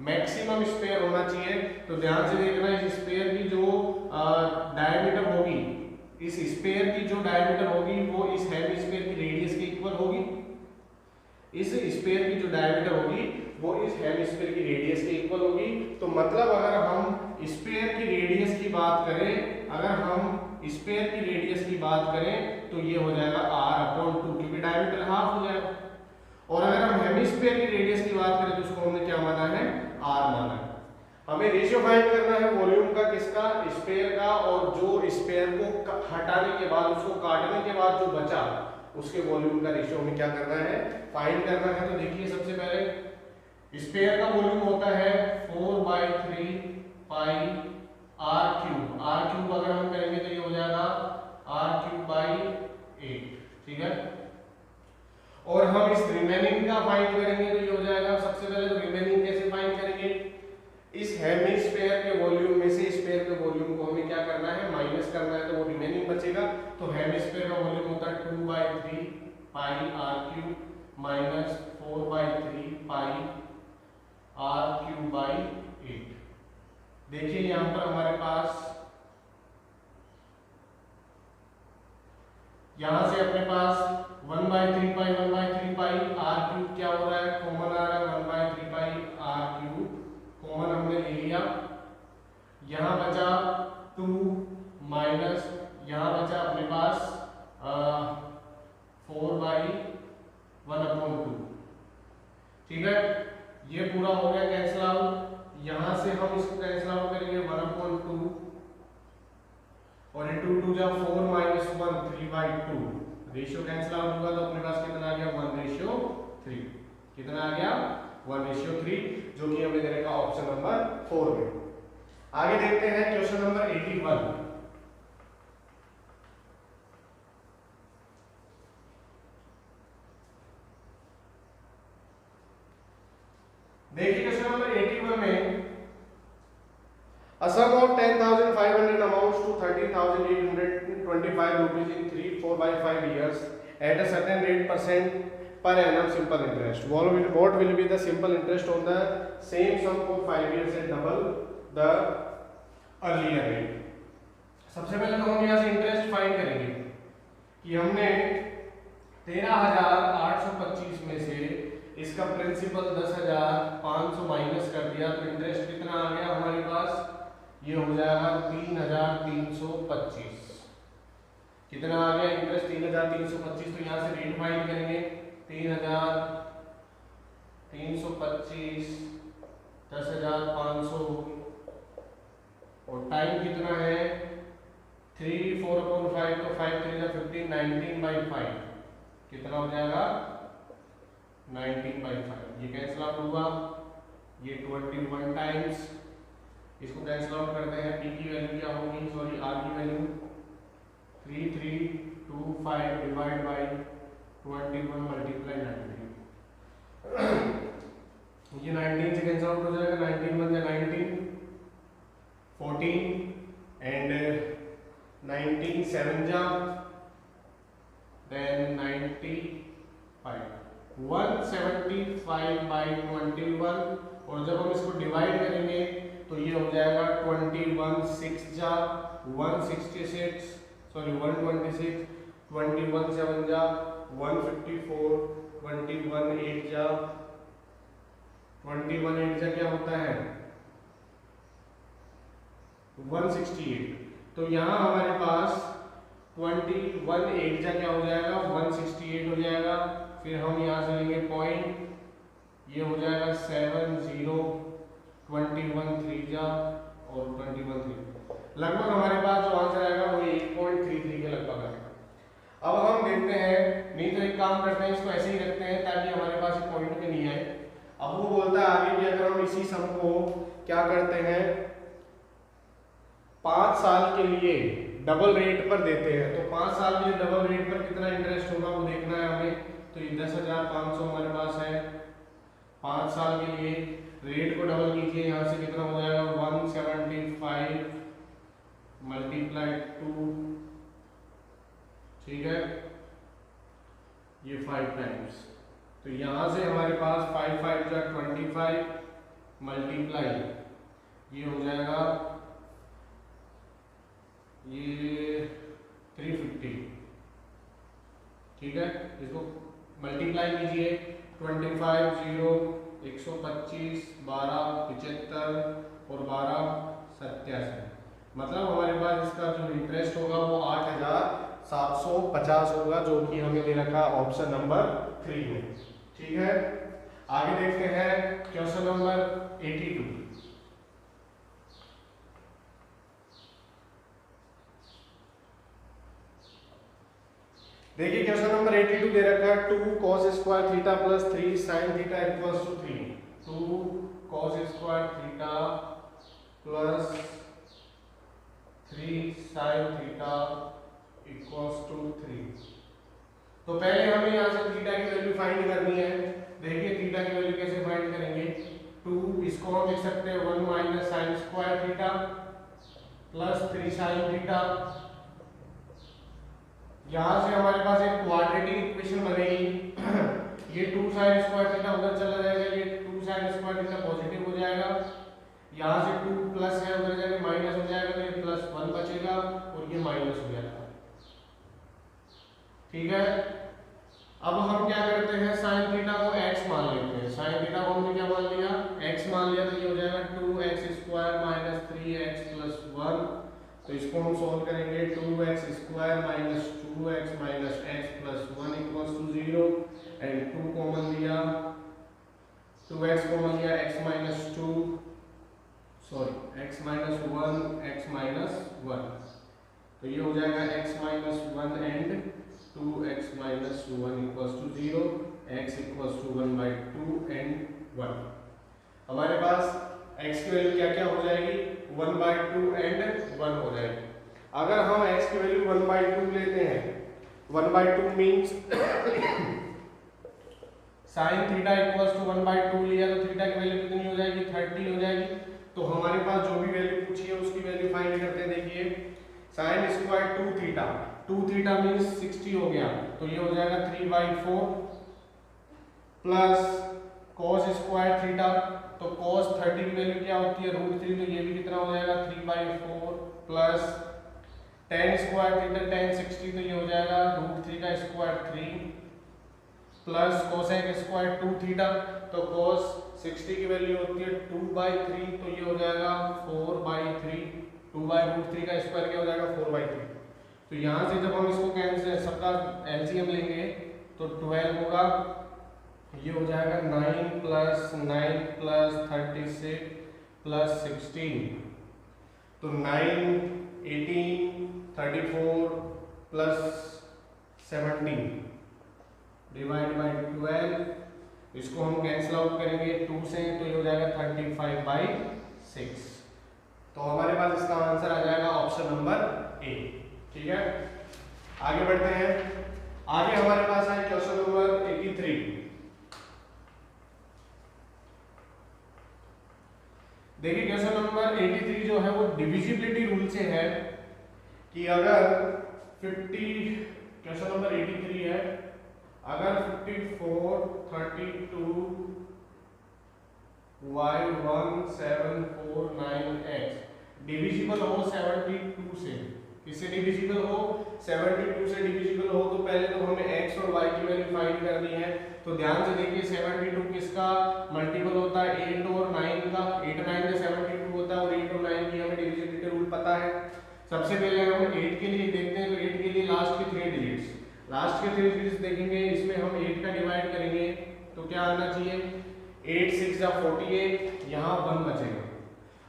मैक्सिमम स्फीयर होना चाहिए, तो ध्यान से देखना इस स्फीयर की जो डायमीटर होगी, इस स्फीयर की जो डायमीटर होगी वो इस हेमिस्फीयर की रेडियस के इक्वल होगी, इस स्फीयर की जो डायमीटर होगी वो इस हेमिस्फीयर की रेडियस के इक्वल होगी, तो मतलब अगर हम स्फीयर की रेडियस की बात करें, अगर हम स्फीयर की रेडियस की बात करें तो ये हो जाएगा r/2 क्योंकि डायमीटर हाफ हो जाएगा, और अगर हम हेमिस्फीयर की रेडियस की बात करें तो उसको हमने क्या माना है r माना है। हमें रेशियो फाइंड करना है वॉल्यूम का, किसका स्फीयर का, और जो स्फीयर को हटाने के बाद उसको काटने के बाद जो बचा उसके वॉल्यूम का रेशियो हमें क्या करना है फाइंड करना है। तो देखिए सबसे पहले स्फीयर का वॉल्यूम होता है 4/3 पाई r क्यूब अगर हम करेंगे तो ये हो जाएगा r/8, ठीक है, और हम इस रिमेनिंग का फाइंड करेंगे तो ये हो जाएगा, सबसे पहले तो रिमेनिंग कैसे फाइंड करेंगे, इस हेमिस्फीयर के वॉल्यूम में से स्फीयर के वॉल्यूम को हमें क्या करना है माइनस करना है, तो वो रिमेनिंग बचेगा, तो हेमिस्फीयर का वॉल्यूम होता है 2/3 पाई r³ माइनस 4/3 पाई r³/8। देखिए यहां पर हमारे पास यहां से अपने पास 1/3 पाई r³ क्या हो रहा है कॉमन आ रहा है, 1/3 पाई r³ कॉमन हमने ले लिया, यहां बचा 2 माइनस यहां बचा अपने पास 4/1/2, ठीक है, ये पूरा हो गया कैंसिल आउट, यहां से हम इसको कैंसिल आउट करेंगे 1/2 और ये 2 जा 4 माइनस 1 3/2, रेशियो कैंसिल आउट होगा तो अपने पास कितना आ गया 1/3, कितना आ गया 1/3, जो कि हमें देगा ऑप्शन नंबर 4 में। आगे देखते हैं क्वेश्चन नंबर 81। देखिए क्वेश्चन नंबर 81 में a sum of 10,500 amounts to 30,825 rupees in 3 4/5 years at a certain rate percent per annum simple interest. What will be the simple interest on the same sum for 5 years at double the earlier rate? सबसे पहले तो हम यहाँ से interest find करेंगे कि हमने 13,825 में से इसका प्रिंसिपल 10,500 माइनस कर दिया, तो इंटरेस्ट कितना आ गया हमारे पास, ये हो जाएगा 3,325, कितना आ गया इंटरेस्ट 3,325, तो यहाँ से रेट फाइंड करेंगे 3,325 10,500 और टाइम कितना है 3 4/5 तो 5 3 15 19/5 कितना हो जाएगा 19/5, ये कैंसिल आउट हुआ, ये 21 टाइम्स, इसको कैंसिल आउट करते हैं, p की वैल्यू क्या होगी, सॉरी r की वैल्यू 3325 डिवाइड बाय 21 मल्टीप्लाई 19। ये 19 से कैंसिल आउट हो जाएगा, 19 बन जाए 19, 14 एंड 19 7 जा, देन 95, 175 बाई 21, और जब हम इसको डिवाइड करेंगे तो ये हो जाएगा 21 6 जा 166, सॉरी 126, 21 7 जा 154, 21 8 जा 21 8 जा क्या होता है 168। तो यहाँ हमारे पास 21 8 जा क्या हो जाएगा 168 हो जाएगा। फिर हम यहाँ से लेंगे पॉइंट, ये हो जाएगा 70, 21 3 जा और 21 3, लगभग हमारे पास जो आंसर आएगा वो 8.33 के लगभग आएगा। अब हम देखते हैं, नहीं तो एक काम करते हैं, इसको ऐसे ही रखते हैं ताकि हमारे पास पॉइंट पे नहीं आए। अब वो बोलता है आगे कि अगर हम इसी सम को क्या करते हैं 5 साल के लिए डबल रेट पर देते हैं, तो 5 साल के लिए डबल रेट पर कितना इंटरेस्ट होगा वो देखना है हमें। तो ये 10,500 हमारे पास है, 5 साल के लिए रेट को डबल कीजिए, यहाँ से कितना हो जाएगा 175 मल्टीप्लाई 2, ठीक है, ये 5 टाइम्स। तो यहाँ से हमारे पास 5 5 जा 25 मल्टीप्लाई ये हो जाएगा ये 350, ठीक है, इसको मल्टीप्लाई कीजिए 25 0 125 12 75 और 12 87, मतलब हमारे पास इसका जो इंटरेस्ट होगा वो 8,750 होगा, जो कि हमें दे रखा ऑप्शन नंबर 3 में। ठीक है, आगे देखते हैं क्वेश्चन नंबर 82। देखिए क्वेश्चन नंबर 82 दे रखा है 2 cos square theta plus 3 sin theta equals to 3, 2 cos square theta plus 3 sin theta equals to 3। तो पहले हमें यहाँ से थीटा की वैल्यू फाइंड करनी है। देखिए थीटा की वैल्यू कैसे फाइंड करेंगे, 2 इसको हम लिख सकते हैं 1 minus sine square theta plus 3 sin theta. यहाँ से हमारे पास एक क्वाड्रेटिक इक्वेशन बनेगी, ये 2 sin स्क्वायर थीटा उधर चला जाएगा, ये 2 sin स्क्वायर थीटा पॉजिटिव हो जाएगा, यहाँ से 2 प्लस है उधर जाके माइनस हो जाएगा, तो ये प्लस 1 बचेगा और ये माइनस हो जाएगा। ठीक है, अब हम क्या करते हैं sin थीटा को x मान लेते हैं। sin थीटा को हमने क्या मान लिया, x मान लिया, तो ये हो जाएगा 2x square minus 3x plus 1। तो इसको हम सॉल्व करेंगे, 2x square minus 2x minus x plus 1 equals to 0 and 2 common लिया, 2x कॉमन लिया, x minus 2 sorry x minus 1 x minus 1, तो ये हो जाएगा x minus 1 and 2x minus 1 equals to 0, x equals to 1/2 and 1। हमारे पास x की value क्या क्या हो जाएगी, 1/2 एंड 1 हो जाएगी। अगर हम x की वैल्यू 1/2 लेते हैं, 1/2 means sin theta equals to 1/2 लिया, तो थीटा की वैल्यू कितनी हो जाएगी, 30 हो जाएगी। तो हमारे पास जो भी वैल्यू पूछी है उसकी वैल्यू फाइंड करते हैं। देखिए sin स्क्वायर 2 थीटा मींस 60 हो गया, तो ये हो जाएगा 3/4 प्लस cos स्क्वायर थीटा, तो cos 30 की वैल्यू क्या होती है √3, तो ये भी कितना हो जाएगा 3/4 plus tan square theta tan 60, तो ये हो जाएगा √3 का square 3 plus cosec square 2 theta, तो cos 60 की वैल्यू होती है 2/3, तो ये हो जाएगा 4/3, 2/√3 का स्क्वायर क्या हो जाएगा 4/3। तो यहाँ से जब हम इसको कैंसिल सबका एलसीएम लेंगे तो 12 होगा, ये हो जाएगा 9 प्लस 36 प्लस 16, तो 9 18 34 प्लस 17 डिवाइड बाई 12, इसको हम कैंसिल आउट करेंगे 2 से, तो ये हो जाएगा 35/6। तो हमारे पास इसका आंसर आ जाएगा ऑप्शन नंबर ए। ठीक है, आगे बढ़ते हैं। आगे हमारे पास है क्वेश्चन नंबर 83। देखिए क्वेश्चन नंबर 83 जो है वो डिविजिबिलिटी रूल से है कि अगर 50, क्वेश्चन नंबर 83 है, अगर 54, 32, y1749x डिविजिबल हो 72 से, किससे डिविजिबल हो 72 से डिविजिबल हो, तो पहले तो हमें x और y की वैल्यू फाइंड करनी है। तो ध्यान से देखिए 72 किसका मल्टीपल होता है 8 और 9 का, 8 9 से 72 होता है और 8 और 9 की हमें डिविजिबिलिटी रूल पता है। सबसे पहले हम 8 के लिए देखते हैं, तो 8 के लिए लास्ट के 3 डिजिट्स, लास्ट के 3 डिजिट्स देखेंगे, इसमें हम 8 का डिवाइड करेंगे तो क्या आना चाहिए 8 6 या 48, यहाँ 1 बचेगा।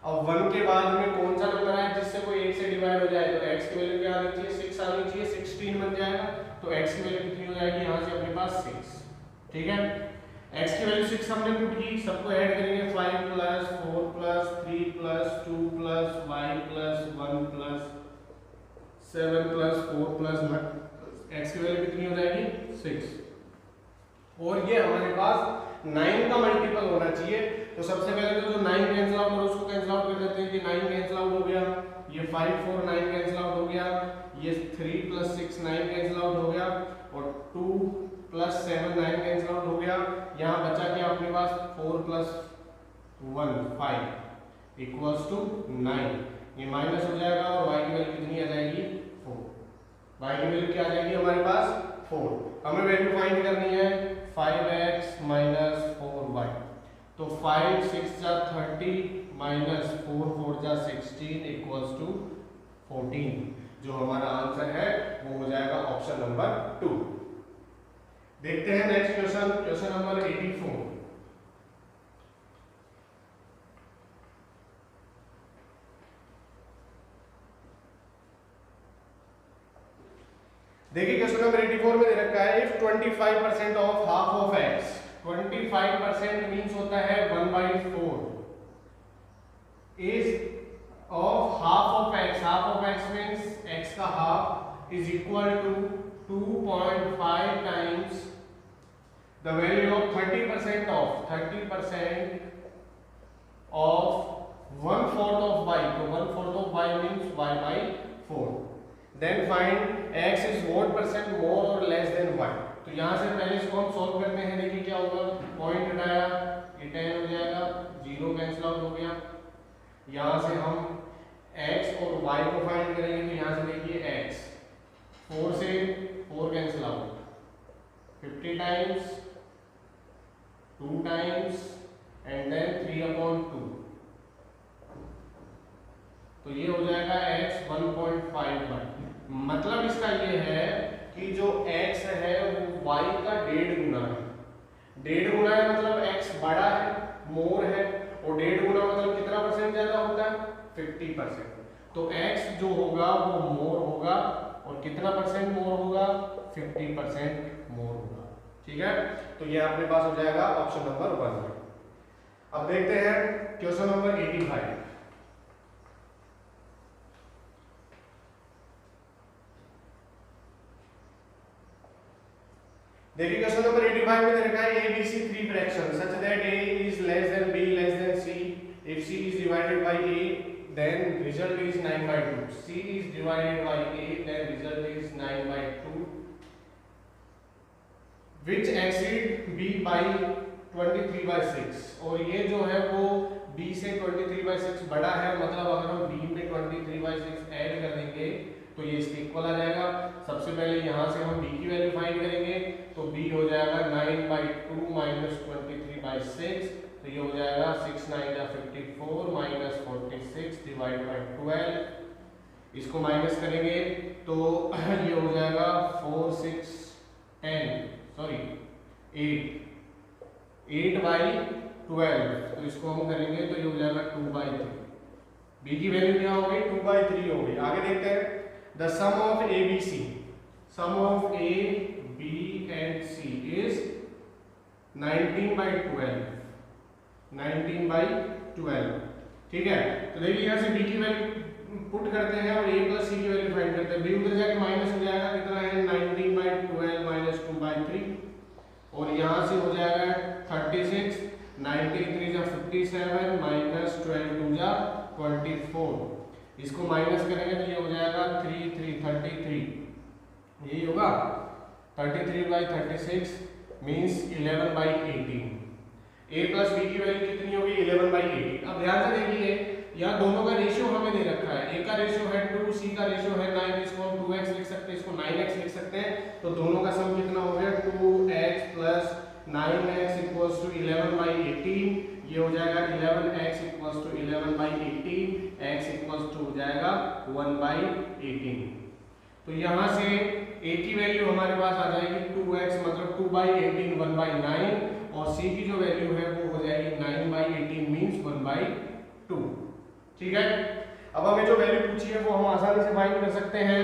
अब 1 के बाद में कौन सा नंबर है जिससे कोई 8 से डिवाइड हो जाए, तो x की वैल्यू क्या आनी चाहिए 6 आनी चाहिए, 16 बन जाएगा। तो x की वैल्यू कितनी हो जाएगी यहाँ से अपने पास 6, ठीक है। x की वैल्यू 6 हमने पुट की, सबको ऐड करेंगे 5 plus 4 plus 3 plus 2 plus y plus 1 plus 7 plus 4 plus 1, x की वैल्यू कितनी हो जाएगी 6, और ये हमारे पास 9 का मल्टीपल होना चाहिए। तो सबसे पहले तो जो 9 कैंसिल आउट और उसको कैंसिल आउट कर देते हैं कि 9 कैंसिल आउट हो गया, ये 5 4 9 कैंसिल आउट हो गया, ये 3 प्लस 6 9 कैंसिल आउट हो गया, और 2 प्लस 7 9 कैंसिल आउट हो गया। यहाँ बचा क्या अपने पास 4 प्लस 1 5 इक्वल्स टू 9, ये माइनस हो जाएगा और y की वैल्यू कितनी आ जाएगी 4, y की वैल्यू क्या आ जाएगी हमारे पास 4। हमें वैल्यू फाइंड करनी है 5x माइनस 4y, तो 5 6 जा 30 माइनस 4 4 जा 16 इक्वल्स टू 14। जो हमारा आंसर है वो हो जाएगा ऑप्शन नंबर 2। देखते हैं नेक्स्ट क्वेश्चन, क्वेश्चन नंबर 84। देखिए क्वेश्चन नंबर 84 में दे रखा है if 25% of half of x, 25% means होता है 1/4 is of half of x, half of x means x का half is equal to 2.5 times the value of 30% of 1/4 of y, तो 1/4 of y means y/4। Then find x is what percent more और less then y। तो यहां से पहले इसको हम solve करते हैं, देखिए क्या होगा, पॉइंट हटाया ये 10 हो जाएगा, 0 कैंसिल आउट हो गया। यहां से हम x और y को फाइंड करेंगे, तो यहां से देखिए x 4 से 4 cancel out, 50 times 2 times and then 3/2, तो ये हो जाएगा x 1.5। मतलब इसका ये है कि जो x है वो y का 1.5 गुना है, 1.5 गुना है मतलब x बड़ा है मोर है, और 1.5 गुना मतलब कितना परसेंट ज्यादा होता है 50%। तो x जो होगा वो मोर होगा, और कितना परसेंट मोर होगा 50% मोर होगा, ठीक है। तो ये आपके पास हो जाएगा ऑप्शन नंबर 1। अब देखते हैं क्वेश्चन नंबर 85। देखिए क्वेश्चन नंबर 85 में दे रखा है ABC 3 fraction such that A is less than B less than C, if C is divided by A then result is 9/2, C is divided by A then result is 9/2, which exceed B by 23/6। और ये जो है वो B से 23/6 बड़ा है, मतलब अगर हम B में 23/6 ऐड कर देंगे तो ये इसके इक्वल आ जाएगा। सबसे पहले यहाँ से हम B की वैल्यू फाइंड करेंगे, तो B हो जाएगा 9/2 माइनस 23/6, तो ये हो जाएगा 6 9 जा 54 माइनस 46 डिवाइड बाय 12। इसको माइनस करेंगे तो ये हो जाएगा 4 6 10 सॉरी 8/12, तो इसको हम करेंगे तो ये हो जाएगा 2/3। B की वैल्यू क्या हो गई 2/3 हो गई। आगे देखते हैं the sum of ABC, sum of A, B and C is 19/12, 19/12, ठीक है। तो देखिए यहाँ से B की वैल्यू पुट करते हैं और A प्लस C की वैल्यू फाइंड करते हैं। B उधर जाके माइनस हो जाएगा, कितना है 19/12 माइनस 2/3, और यहाँ से हो जाएगा 36, 93 57 माइनस 12 24, इसको माइनस करेंगे तो ये हो जाएगा 3 3 33, यही होगा 33/36 मीन्स 11/18। a प्लस b की वैल्यू कितनी होगी 11/18। अब ध्यान से देखिए यहाँ दोनों का रेशियो हमें दे रखा है, a का रेशियो है 2, c का रेशियो है 9, इसको हम 2x लिख सकते हैं, इसको 9x लिख सकते हैं, तो दोनों का सम कितना हो गया 2x plus 9x equals to 11/18, ये हो जाएगा 11x equals to 11/18, x equals to हो जाएगा 1/18। तो यहाँ से a की वैल्यू हमारे पास आ जाएगी 2x मतलब 2/18 1/9, और c की जो वैल्यू है वो हो जाएगी 9/18 मींस 1/2। ठीक है, अब हमें जो वैल्यू पूछी है वो हम आसानी से फाइंड कर सकते हैं।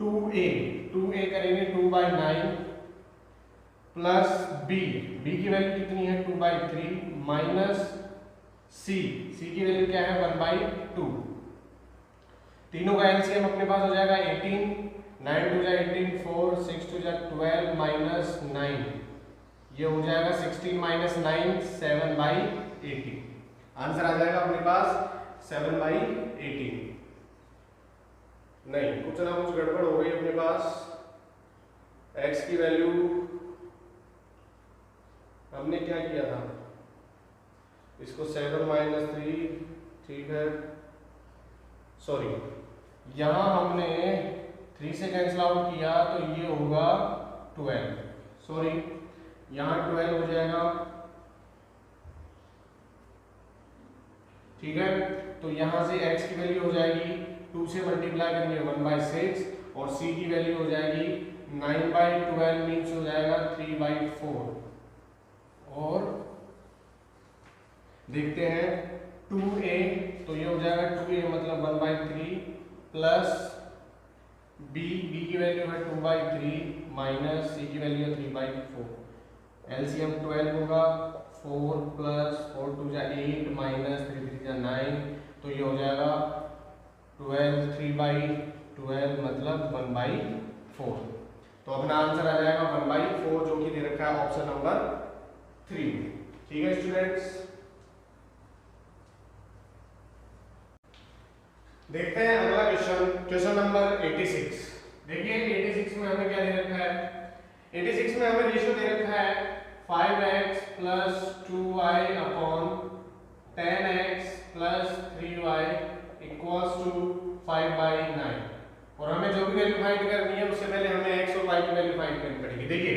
2a करेंगे 2/9 प्लस b की वैल्यू कितनी है 2/3 माइनस c की वैल्यू क्या है 1/2। तीनों का एलसीएम अपने पास हो जाएगा 18, 9 2 जा 18, 4 6 2 जा 12 माइनस 9, ये हो जाएगा 16 माइनस 9 7/18। आंसर आ जाएगा अपने पास 7/18। नहीं, कुछ ना कुछ गड़बड़ हो गई अपने पास। x की वैल्यू हमने क्या किया था, इसको 7 माइनस 3, ठीक है, सॉरी यहां हमने 3 से कैंसिल आउट किया तो ये होगा 12, सॉरी यहां 12 हो जाएगा, ठीक है। तो यहां से x की वैल्यू हो जाएगी 2 से मल्टीप्लाई करेंगे 1/6, और c की वैल्यू हो जाएगी 9/12 मीन्स हो जाएगा 3/4, और देखते हैं 2a, तो ये हो जाएगा 2a मतलब 1/3 प्लस b की वैल्यू है 2/3 माइनस c की वैल्यू है 3/4, एलसीएम 12 होगा, 4 प्लस 4 2 जा 8 माइनस 3 3 जा 9, तो ये हो जाएगा 12 3/12 मतलब 1/4। तो अपना आंसर आ जाएगा 1/4 जो कि दे रखा है ऑप्शन नंबर 3। ठीक है स्टूडेंट्स, देखते हैं अगला क्वेश्चन, क्वेश्चन नंबर 86। देखिए 86 में हमें क्या दे रखा है, 86 में हमें रेशियो दे रखा है 5x plus 2y upon 10x plus 3y equals to 5/9, और हमें जो भी वैल्यू फाइंड करनी है उससे पहले हमें x और y की वैल्यू फाइंड करनी पड़ेगी। देखिए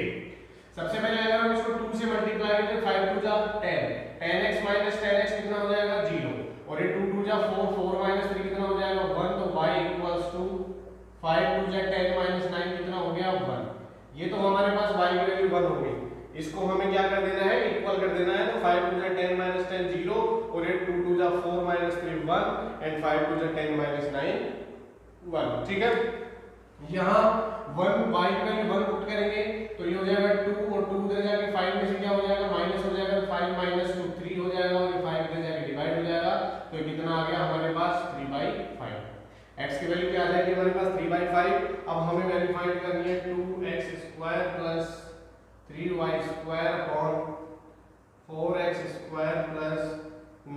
सबसे पहले अगर हम इसको 2 से मल्टीप्लाई करें 5 2 जा 10, 10x माइनस 10x कितना हो जाएगा 0, और ये 2 2 जा 4, 4 माइनस 3 कितना हो जाएगा 1, तो y इक्वल्स टू 5 2 जा 10 माइनस 9 कितना हो गया 1। ये तो हमारे पास y की वैल्यू 1 हो गई, इसको हमें क्या कर देना है इक्वल कर देना है, तो 5 2 जा 10 माइनस 10 0, और ये 2 2 जा 4 माइनस 3 1, एंड 5 2 जा 10 माइनस 9 1। ठीक है, यहाँ 1 y की वैल्यू 1 पुट करेंगे तो ये हो जाएगा 2, और 2 उधर जाके 5 में से क्या हो जाएगा माइनस हो जाएगा, 5 माइनस 2 3 हो जाएगा, और ये 5 इधर जाके डिवाइड हो जाएगा, तो ये कितना आ गया हमारे पास 3/5। x की वैल्यू क्या आ जाएगी हमारे पास 3/5। अब हमें वैल्यू फाइंड करनी है 2x² plus 3y² upon 4x² plus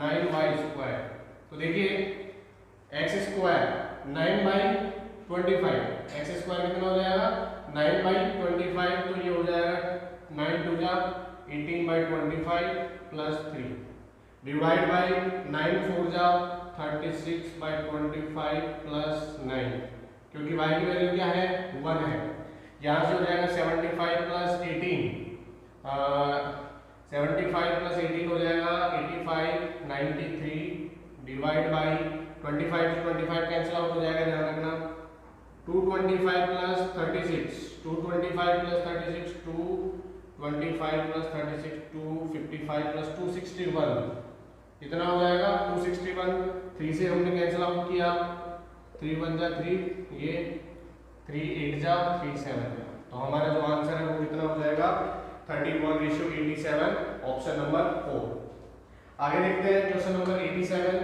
9y²। तो देखिए x² 9/25, x² कितना हो जाएगा 9/25, तो ये हो जाएगा 9 2 जा 18/25 प्लस 3 डिवाइड बाय 9 4 जा 36/25 प्लस 9, क्योंकि y की वैल्यू क्या है 1 है, यहाँ से हो जाएगा 75 प्लस 18, 75 प्लस 18 हो जाएगा 85 93 डिवाइड बाय 25 से 25 कैंसिल आउट हो जाएगा, ध्यान रखना 225 प्लस 36, 225 प्लस 36 225 प्लस 36 255 प्लस 261, कितना हो जाएगा 261। 3 से हमने कैंसिल आउट किया, 3 1 जा 3, ये 3 8 जा 3 7, तो हमारा जो आंसर है वो कितना हो जाएगा 31:87, ऑप्शन नंबर 4। आगे देखते हैं क्वेश्चन नंबर 87।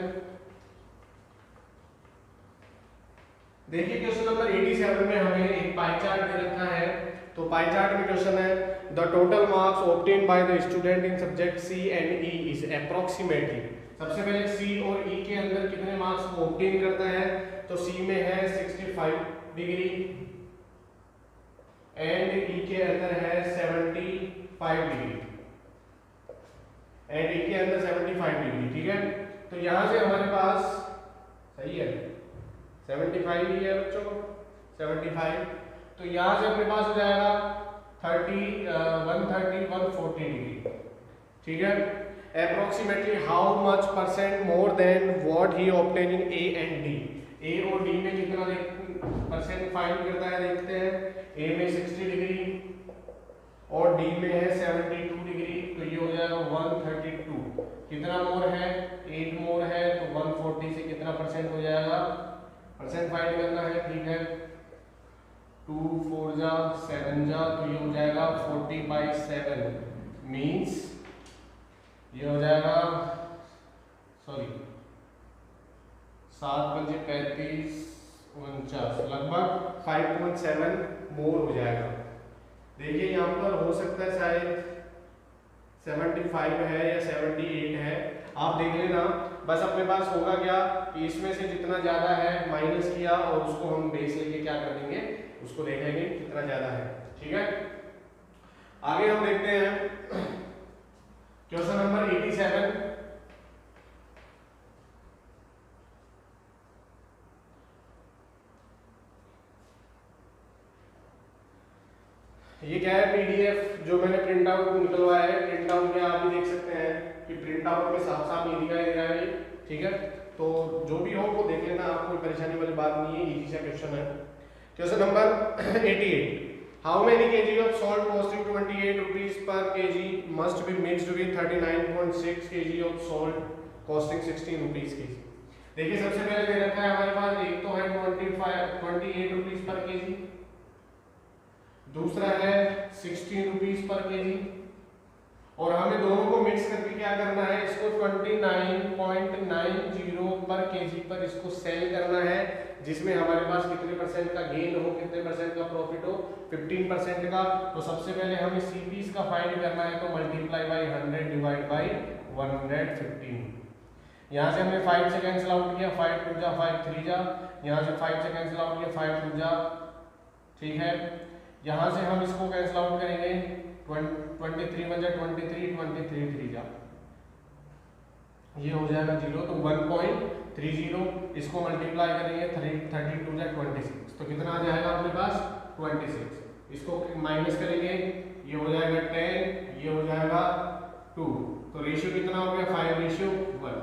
देखिए क्वेश्चन नंबर 87 में हमें एक पाई चार्ट दे रखा है, तो पाई चार्ट में क्वेश्चन है the total marks obtained by the student in subject C and E is approximately. सबसे पहले सी और ई के अंदर कितने मार्क्स को ऑब्टेन करता है, तो सी में है 65 डिग्री एंड ई के अंदर है 75 डिग्री एंड ई के अंदर 75 डिग्री, ठीक है। तो यहां से हमारे पास सही है 75 ही है बच्चों, 75। तो यहां से अपने पास हो जाएगा 140 डिग्री, ठीक है। Approximately how much percent more than what he obtain in A and D, A और डी में कितना परसेंट फाइंड करता है देखते हैं। ए में 60 डिग्री और डी में है 72 डिग्री, तो ये हो जाएगा 132। कितना मोर है, 8 मोर है, तो 140 से कितना परसेंट हो जाएगा, परसेंट फाइंड करना है, ठीक है। 2 4 जा 7 जा, तो ये हो जाएगा 40/7 मीन्स ये हो जाएगा 7 पंजे 35 49, लगभग 5.7 मोर हो जाएगा। देखिए यहाँ पर हो सकता है शायद 75 है या 78 है, आप देख लेना। बस अपने पास होगा क्या कि इसमें से जितना ज्यादा है माइनस किया और उसको हम बेस लेके क्या कर देंगे, उसको देखेंगे कितना ज्यादा है, ठीक है। आगे हम देखते हैं क्वेश्चन नंबर 87। ये क्या है, पीडीएफ जो मैंने प्रिंट आउट निकलवाया है। प्रिंट आउट में आप भी देख सकते हैं कि प्रिंट आउट में साफ साफ ये दिखाई दे रहा है, ठीक है। तो जो भी हो वो देख लेना, आपको कोई परेशानी वाली बात नहीं है, इजी सा क्वेश्चन है। Question number 88, how many kg of salt costing 28 rupees per kg must be mixed with 39.6 kg of salt costing 16 rupees kg. देखिए सबसे पहले दे रखा है हमारे पास, एक तो है 28 रुपीस पर केजी, दूसरा है 16 रुपीस पर केजी, और हमें दोनों को मिक्स करके क्या करना है, इसको 29.90 पर केजी पर इसको सेल करना है, जिसमें हमारे पास कितने परसेंट का गेन हो, कितने परसेंट का प्रॉफिट हो, 15% का। तो सबसे पहले हमें सीपीस का फाइंड करना है, तो मल्टीप्लाई बाय 100 डिवाइड बाय 115। यहाँ से हमने 5 से कैंसिल आउट किया, 5 2 जा 5 3 जा, यहाँ से 5 से कैंसिल आउट किया, 5 2 जा, ठीक है। यहाँ से हम इसको कैंसिल आउट करेंगे, 23 1 जा 23, 23 3 जा, ये हो जाएगा 0, तो 1.30। इसको मल्टीप्लाई करेंगे 32 जा 26, तो कितना आ जाएगा अपने पास 26। इसको माइनस करेंगे, ये हो जाएगा 10, ये हो जाएगा 2, तो रेशियो कितना हो गया 5:1।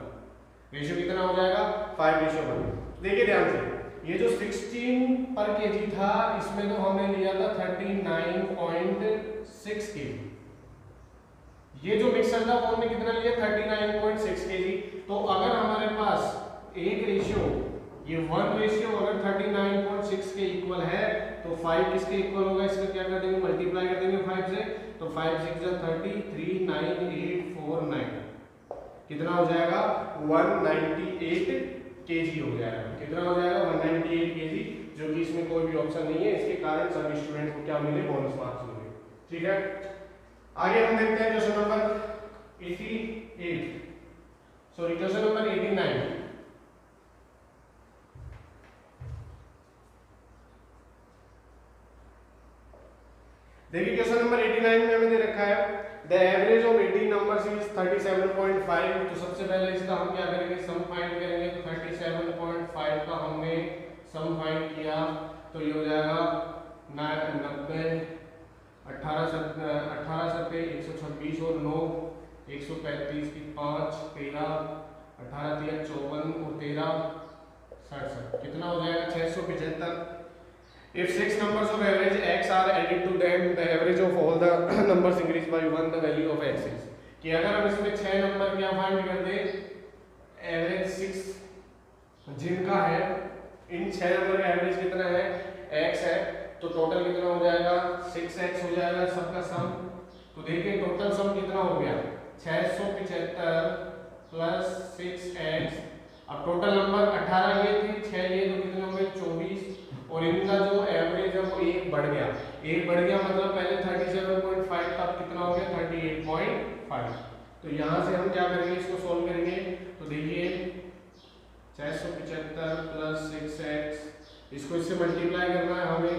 रेशियो कितना हो जाएगा 5:1। देखिए ध्यान से, ये जो 16 पर केजी था इसमें तो हमने लिया था 39.6 केजी, ये जो मिक्सर था वो हमने कितना लिया 39.6 केजी। तो अगर हमारे पास एक रेशियो, ये 1 रेशियो अगर 39.6 के इक्वल है, तो 5 किसके इक्वल होगा, इसका क्या कर देंगे, मल्टीप्लाई कर देंगे 5 से, तो 5 6 जा 30, 3 9 8 4 9, कितना हो जाएगा 198 केजी हो जाएगा। कितना हो जाएगा 198 केजी, जो कि इसमें कोई भी ऑप्शन नहीं है, इसके कारण सब स्टूडेंट को क्या मिले, बोनस मार्क्स मिले, ठीक है। आगे हम देखते हैं क्वेश्चन नंबर 89। देखिए क्वेश्चन नंबर 89 में हमें दे रखा है the average of 18 numbers is 37.5। तो सबसे पहले इसका हम क्या करेंगे, सम फाइंड करेंगे। तो 37.5 का हमने सम फाइंड किया, तो ये हो जाएगा 90, 18 सत्ते 126 और 9 135 की 5 13 18 3 54 और 13 67, कितना हो जाएगा 675। If 6 numbers of average x are added to them, the average of all the numbers increase by 1, the value of x is। कि अगर हम इसमें 6 नंबर क्या फाइंड कर दे, एवरेज 6 जिनका है, इन 6 नंबर का एवरेज कितना है x है, तो टोटल कितना हो जाएगा 6x हो जाएगा सबका सम। तो देखिए टोटल सम कितना हो गया 675 प्लस 6x। अब टोटल नंबर 18 ये थे, 6 ये, तो कितने हो गए 24, और इनका जो एवरेज है वो 1 बढ़ गया। 1 बढ़ गया मतलब पहले 37.5 था, कितना हो गया 38.5। तो यहाँ से हम क्या करेंगे, इसको सोल्व करेंगे। तो देखिए 675 प्लस 6x, इसको इससे मल्टीप्लाई करना है हमें,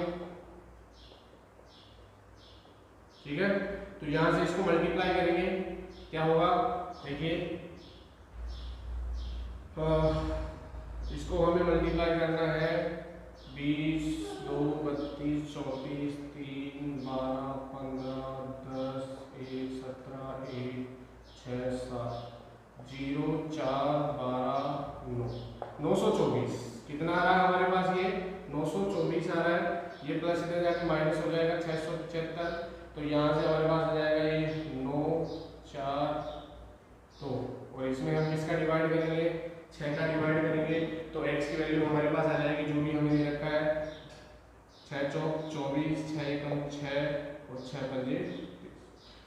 ठीक है। तो यहां से इसको मल्टीप्लाई करेंगे, क्या होगा देखिए, इसको हमें मल्टीप्लाई करना है 20, 2, 32, 34, 3, 12, 15, 10, 1, 17, 1, 6, 7, 0, 4, 12, 9, 924। कितना आ रहा है हमारे पास, ये 924 आ रहा है। ये प्लस इधर जाके माइनस हो जाएगा 675, तो यहाँ से हमारे पास आ जाएगा ये 9, 4, 2, और इसमें हम किसका डिवाइड करेंगे, 6 का डिवाइड करेंगे, तो x की वैल्यू हमारे पास आ जाएगी जो भी हमें दे रखा है 6 चौक 24, 6 एकम 6 और 6 पंजे 30।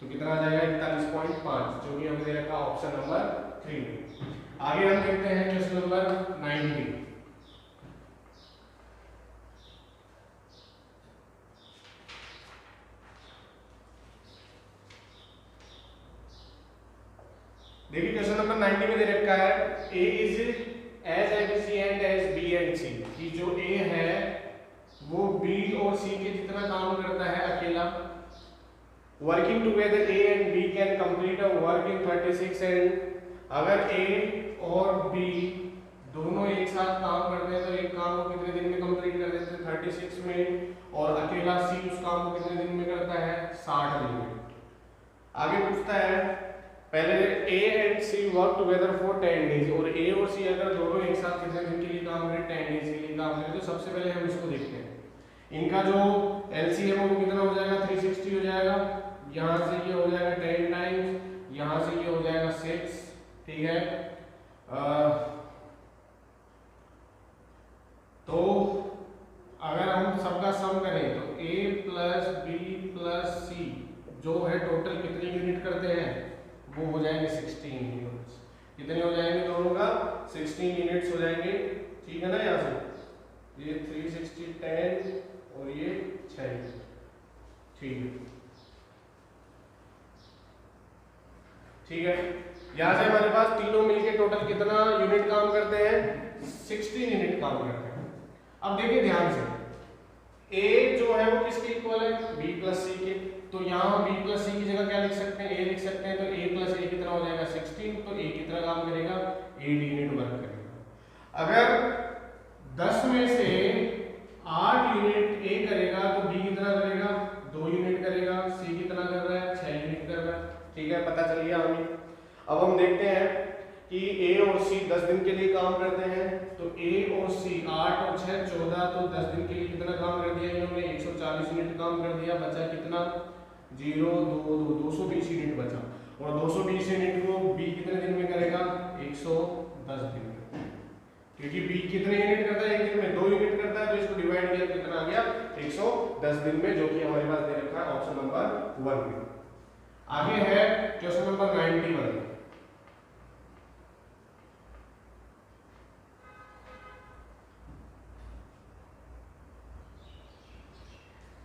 तो कितना आ जाएगा 41.5, जो कि हमें दे रखा ऑप्शन नंबर 3 में। आगे हम देखते हैं क्वेश्चन नंबर 19। देखिए क्वेश्चन नंबर 90 में दे रखा है A is as efficient as B and C, कि जो A है वो B और C के जितना काम करता है अकेला। Working together A and B can complete a work in 36 and अगर A और B दोनों एक साथ काम करते हैं तो एक काम को कितने दिन में कंप्लीट कर देते हैं, 36 में, और अकेला C उस काम को कितने दिन में करता है, 60 दिन में। आगे पूछता है पहले A and C work together for 10 days, और A और C अगर दोनों एक साथ कितने दिन के लिए काम करें, 10 डेज के लिए काम करें। तो सबसे पहले हम इसको देखते हैं, इनका जो LCM है वो कितना हो जाएगा, 360 हो जाएगा। यहाँ से ये हो जाएगा 10 टाइम्स, यहाँ से ये हो जाएगा 6, ठीक है। तो अगर हम सबका सम करें तो A plus B plus C जो है टोटल कितनी यूनिट करते हैं, वो हो जाएंगे 16 यूनिट्स। कितने हो जाएंगे दोनों का, 16 यूनिट्स हो जाएंगे, ठीक है ना। यहाँ से ये 360 10 और ये 6, ठीक है, ठीक है। यहाँ से हमारे पास तीनों मिलके टोटल कितना यूनिट काम करते हैं, 16 यूनिट काम करते हैं। अब देखिए ध्यान से, A जो है वो किसके इक्वल है, B प्लस C के। तो यहाँ B प्लस C की जगह क्या लिख सकते हैं, A लिख सकते हैं। तो A प्लस A कितना हो जाएगा 16, तो A कितना काम करेगा, 8 यूनिट वर्क करेगा। अगर 10 में से 8 यूनिट A करेगा तो B कितना करेगा, 2 यूनिट करेगा। C कितना कर रहा है, 6 यूनिट कर रहा है, ठीक है, पता चल गया हमें। अब हम देखते हैं कि A और C 10 दिन के लिए काम करते हैं। तो A और C 8 और 6 14, तो 10 दिन के लिए कितना काम कर दिया इन्होंने, 140 यूनिट काम कर दिया। बचा कितना, 0 2 2 220 यूनिट बचा। और 220 यूनिट को B कितने दिन में करेगा, 110 दिन में, क्योंकि B कितने यूनिट करता है, एक दिन में 2 यूनिट करता है। तो इसको डिवाइड किया कितना आ गया, 110 दिन में, जो कि हमारे पास दे रखा है ऑप्शन नंबर 1 में। आगे है क्वेश्चन नंबर 91।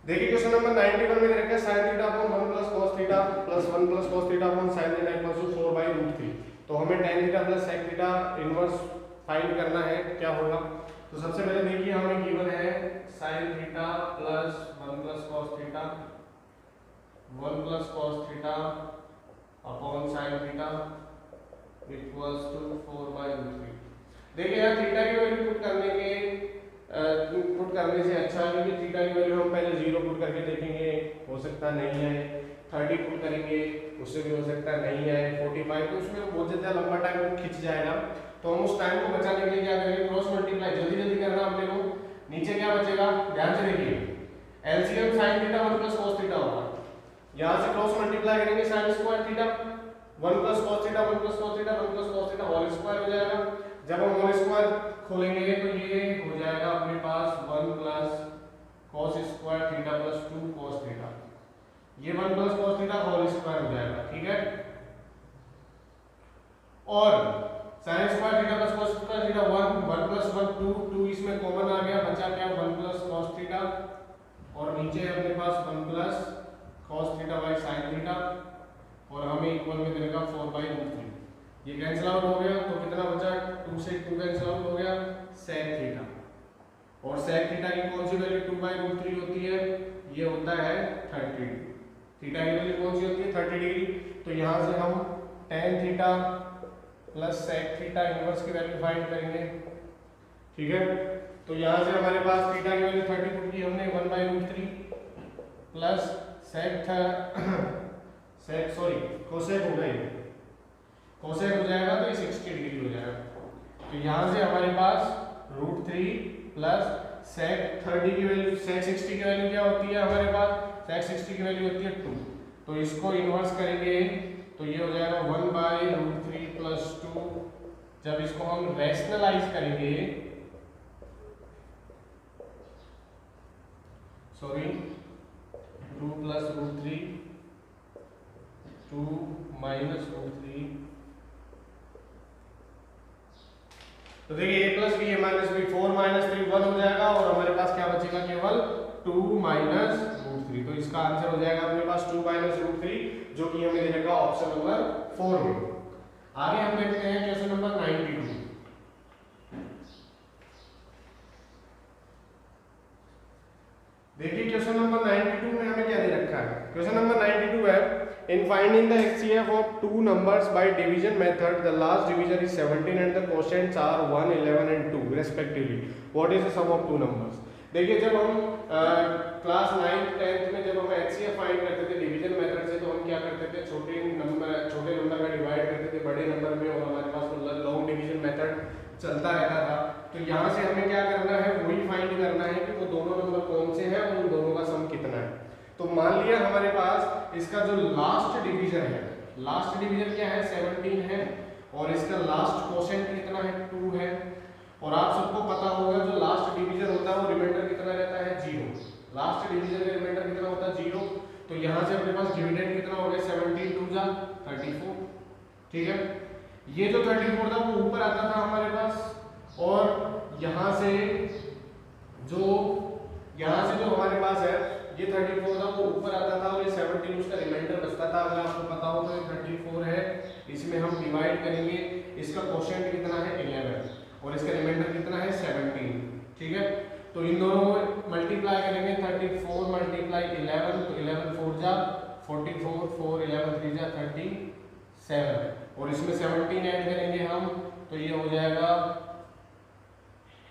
देखिए क्वेश्चन नंबर 91 में दे रखा है sin theta upon 1 plus cos theta plus 1 plus cos theta upon sin theta equal to 4/√3। तो हमें tan theta plus sec theta inverse find करना है, क्या होगा। तो सबसे पहले देखिए हमें गिवन है sin theta plus 1 plus cos theta, 1 plus cos theta upon sin theta equals to 4/√3। देखिए यार थीटा की वैल्यू पुट करने से अच्छा है, क्योंकि थीटा की वैल्यू हम पहले 0 पुट करके देखेंगे, हो सकता नहीं है। 30 पुट करेंगे, उससे भी हो सकता नहीं है। 45, तो उसमें बहुत ज़्यादा लंबा टाइम खिंच जाएगा। तो हम उस टाइम को बचाने के लिए क्या करेंगे, क्रॉस मल्टीप्लाई जल्दी जल्दी करना अपने को। नीचे क्या बचेगा, ध्यान से देखिए, LCM sin theta 1 plus cos theta होगा। यहाँ से क्रॉस मल्टीप्लाई करेंगे sin square theta 1 plus cos theta 1 plus cos theta 1 plus cos theta whole square हो जाएगा। जब हम होल स्क्वायर खोलेंगे तो ये हो जाएगा अपने पास 1 plus cos square theta plus 2 cos theta. ये 1 plus cos theta whole square हो जाएगा, ठीक है। और sin square theta plus cos square theta 1 plus 1 2 इसमें कॉमन आ गया, बचा क्या 1 प्लस cos थीटा, और नीचे अपने पास 1 plus cos theta by sin theta, और हमें इक्वल में देगा 4/√3। ये कैंसिल आउट हो गया तो कितना बचा, 2 से 2 कैंसिल आउट हो गया, sec थीटा। और sec थीटा की कौन सी वैल्यू 2/√3 होती है, ये होता है 30 डिग्री। थीटा की वैल्यू कौन सी होती है 30 डिग्री। तो यहाँ से हम tan theta plus sec theta inverse की वैल्यू फाइंड करेंगे, ठीक है। तो यहाँ से हमारे पास थीटा की वैल्यू 30 पुट की हमने 1/√3 प्लस कोसेक हो गई, कोसेक हो जाएगा तो ये 60 डिग्री हो जाएगा। तो यहाँ से हमारे पास √3 प्लस sec 30 की वैल्यू, sec 60 की वैल्यू क्या होती है हमारे पास, sec 60 की वैल्यू होती है 2। तो इसको इन्वर्स करेंगे तो ये हो जाएगा 1/√3 प्लस 2। जब इसको हम रैशनलाइज करेंगे, सॉरी 2 प्लस √3, 2 माइनस √3, तो देखिए a plus B A minus B 4 minus 3 1 हो जाएगा और हमारे पास क्या बचेगा केवल 2 माइनस √3। तो इसका आंसर हो जाएगा अपने पास 2 माइनस √3 जो कि हमें दे देगा ऑप्शन नंबर 4 में। आगे हम देखते हैं क्वेश्चन नंबर 92। देखिए क्वेश्चन नंबर 92 में हमें क्या दे रखा है। क्वेश्चन नंबर 92 है in finding the HCF of two numbers by division method, the last divisor is 17 and the quotients are 1, 11 and 2 respectively. What is the sum of two numbers? देखिए जब हम class 9th 10th में जब हम HCF find करते थे division method से, तो हम क्या करते थे, छोटे नंबर का डिवाइड करते थे बड़े नंबर में और हमारे पास लॉन्ग डिवीजन मेथड चलता रहता था। तो यहाँ से हमें क्या करना है, वही फाइंड करना है कि वो दोनों नंबर कौन से हैं और उन दोनों का सम कितना है। तो मान लिया हमारे पास इसका जो लास्ट डिवीजन है, लास्ट डिवीजन क्या है 17 है और इसका लास्ट कोशेंट कितना है 2 है। और आप सबको पता होगा जो लास्ट डिवीजन होता है वो रिमाइंडर कितना रहता है 0। लास्ट डिवीजन का रिमाइंडर कितना होता है 0। तो यहाँ से अपने पास डिविडेंड कितना हो गया 17 2 जा 34, ठीक है। ये जो 34 था वो ऊपर आता था हमारे पास और यहाँ से जो हमारे पास है ये 34 था वो ऊपर आता था और ये 17 उसका रिमाइंडर बचता था। अगर आपको पता हो तो ये 34 है, इसमें हम डिवाइड करेंगे, इसका कोशेंट कितना है 11 और इसका रिमाइंडर कितना है 17, ठीक है। तो इन दोनों को मल्टीप्लाई करेंगे 34 मल्टीप्लाई 11, तो 11 4 जा 44, 4 11 3 जा 37 और इसमें 17 ऐड करेंगे हम तो ये हो जाएगा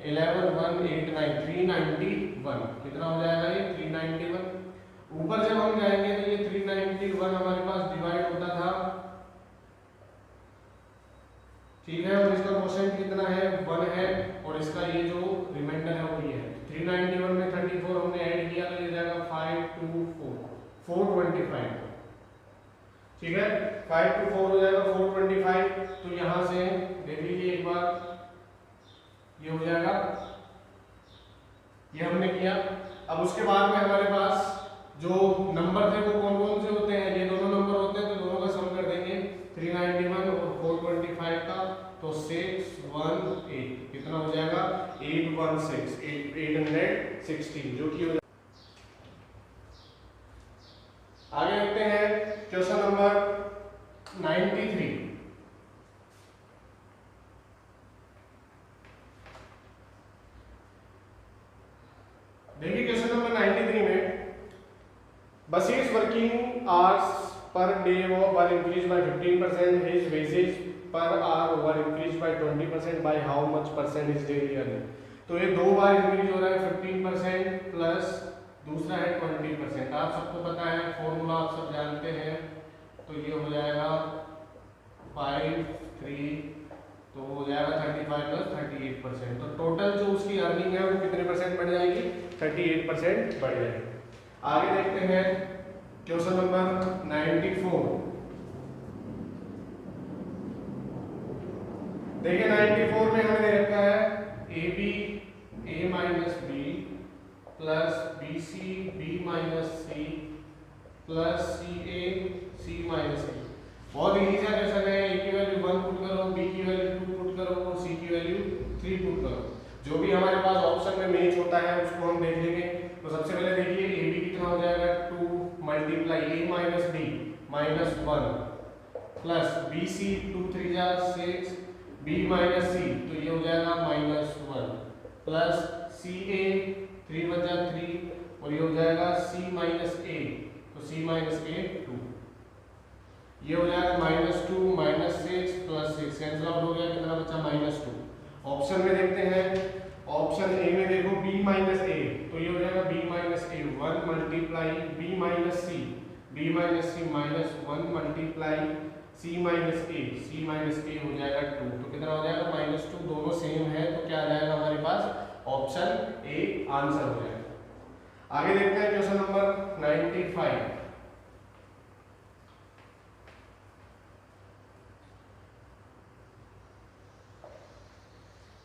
11 1 8 9 391, कितना हो जाएगा ये 391। ऊपर जब हम जाएंगे तो ये 391 हमारे पास डिवाइड होता था, ठीक है। और इसका क्वोशिएंट कितना है 1 है और इसका ये जो रिमाइंडर है वो ये है 391 में 34 हमने ऐड किया तो ये जाएगा 425, ठीक है। 5 to 4 हो जाएगा 425। तो यहाँ से देख लीजिए एक बार, ये हो जाएगा, ये हमने किया। अब उसके बाद में हमारे पास जो नंबर थे वो कौन कौन से होते हैं, ये दोनों नंबर होते हैं तो दोनों का सम कर देंगे 391 और 425 का, तो 618 कितना हो जाएगा 816 जो कि हो जाएगा। आगे देखते हैं क्वेश्चन नंबर 93। देखिए क्वेश्चन नंबर 93 में Basir's working hours per day were increased by 15%, his wages per hour were increased by 20%, by how much percent is daily earning। तो ये दो बार इंक्रीज हो रहा है 15% प्लस दूसरा है 20%। आप सबको पता है फॉर्मूला आप सब जानते हैं, तो ये हो जाएगा 5 3 तो हो जाएगा 35 प्लस 38%। तो टोटल जो उसकी अर्निंग है वो कितने परसेंट बढ़ जाएगी 38% बढ़ जाएगी। आगे देखते हैं क्वेश्चन नंबर 94। देखिए 94 में हमें दे रखा है AB A minus B plus BC B minus C plus CA C minus A। बहुत इजी सा क्वेश्चन है, A की वैल्यू 1 पुट करो, B की वैल्यू 2 पुट करो और C की वैल्यू 3 पुट करो। जो भी हमारे पास ऑप्शन में मैच होता है उसको हम देख लेंगे। तो सबसे पहले देखिए AB कितना हो जाएगा 2 multiply A minus B minus 1 plus B C 2 3 जा 6 बी माइनस सी तो ये हो जाएगा -1 प्लस सी ए 3 1 जा 3 और ये हो जाएगा सी माइनस ए तो सी माइनस ए 2 ये हो जाएगा -2 -6 प्लस 6 कैंसिल आउट हो गया कितना बचा -2। ऑप्शन में देखते हैं ऑप्शन ए में देखो b माइनस ए तो ये हो जाएगा b माइनस ए 1 मल्टीप्लाई b माइनस सी -1 मल्टीप्लाई c माइनस ए हो जाएगा 2 तो कितना हो जाएगा -2 दोनों सेम है तो क्या आ जाएगा हमारे पास ऑप्शन ए आंसर हो जाएगा। आगे देखते हैं क्वेश्चन नंबर 95।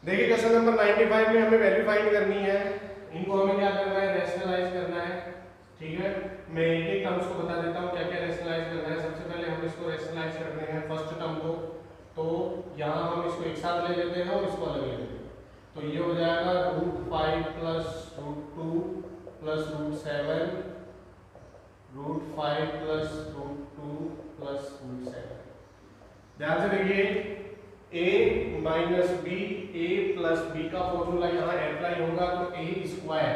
देखिए क्वेश्चन नंबर 95 में हमें वैल्यू फाइंड करनी है, इनको हमें क्या करना है रैशनलाइज करना है। ठीक है, मैं एक एक टर्म्स को बता देता हूँ क्या क्या रैशनलाइज करना है। सबसे पहले हम इसको रैशनलाइज करते हैं फर्स्ट टर्म को, तो यहाँ हम इसको एक साथ ले लेते हैं और इसको अलग ले लेते हैं। तो ये हो जाएगा √5 प्लस √2 प्लस √7 √5 प्लस √2 प्लस √7। ध्यान से देखिए a minus B a plus B का फॉर्मूला यहाँ अप्लाई होगा तो a स्क्वायर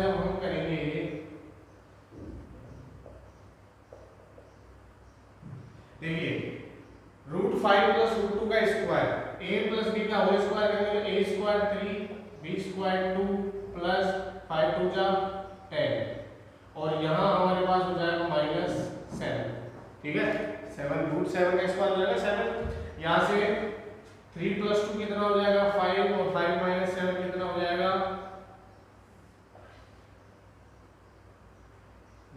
जब हम करेंगे देखिए √5 प्लस √2 का स्क्वायर a प्लस b का होल स्क्वायर करेंगे तो a square 3 b square 2 plus 5 2 जा 10 और यहाँ हमारे पास हो जाएगा -7। ठीक है, 7 √7 का स्क्वायर हो जाएगा 7। यहाँ से 3 प्लस 2 कितना हो जाएगा 5 और 5 माइनस 7 कितना हो जाएगा,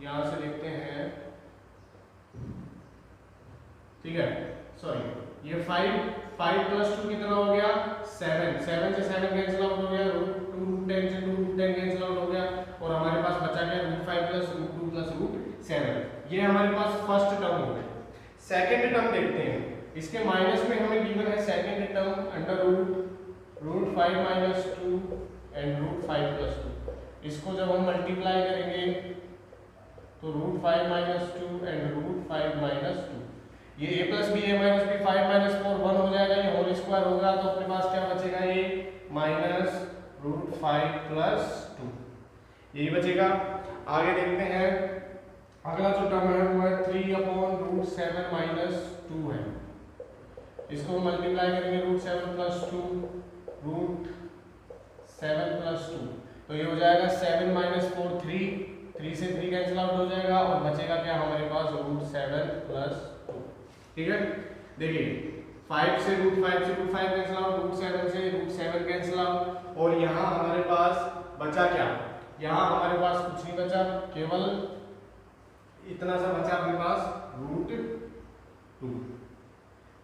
यहाँ से देखते हैं। ठीक है, सॉरी ये 5 प्लस 2 कितना हो गया 7 से 7 कैंसिल आउट हो गया, √10 से 2√10 कैंसिल आउट हो गया और हमारे पास बचा गया √5 प्लस √2 प्लस √7। ये हमारे पास फर्स्ट टर्म हो गया। सेकंड टर्म देखते हैं, इसके माइनस में हमें गिवन है second term under √5 minus 2 and √5 plus 2। इसको जब हम मल्टीप्लाई करेंगे तो √5 माइनस 2 एंड √5 माइनस 2 ये a plus B a minus B 5 minus 4 1 हो जाएगा, ये होल स्क्वायर होगा तो अपने पास क्या बचेगा ये माइनस √5 प्लस 2 यही बचेगा। आगे देखते हैं अगला जो टर्म है वो है 3/√7 माइनस 2 है। इसको मल्टीप्लाई करेंगे √7 प्लस 2 √7 प्लस 2 तो ये हो जाएगा 7 माइनस 4 3 से 3 कैंसिल आउट हो जाएगा और बचेगा क्या हमारे पास √7 प्लस 2। ठीक है, देखिए 5 से √5 कैंसिल आउट, √7 से √7 कैंसिल आउट और यहाँ हमारे पास बचा क्या, यहाँ हमारे पास कुछ नहीं बचा, केवल इतना सा बचा अपने पास √2।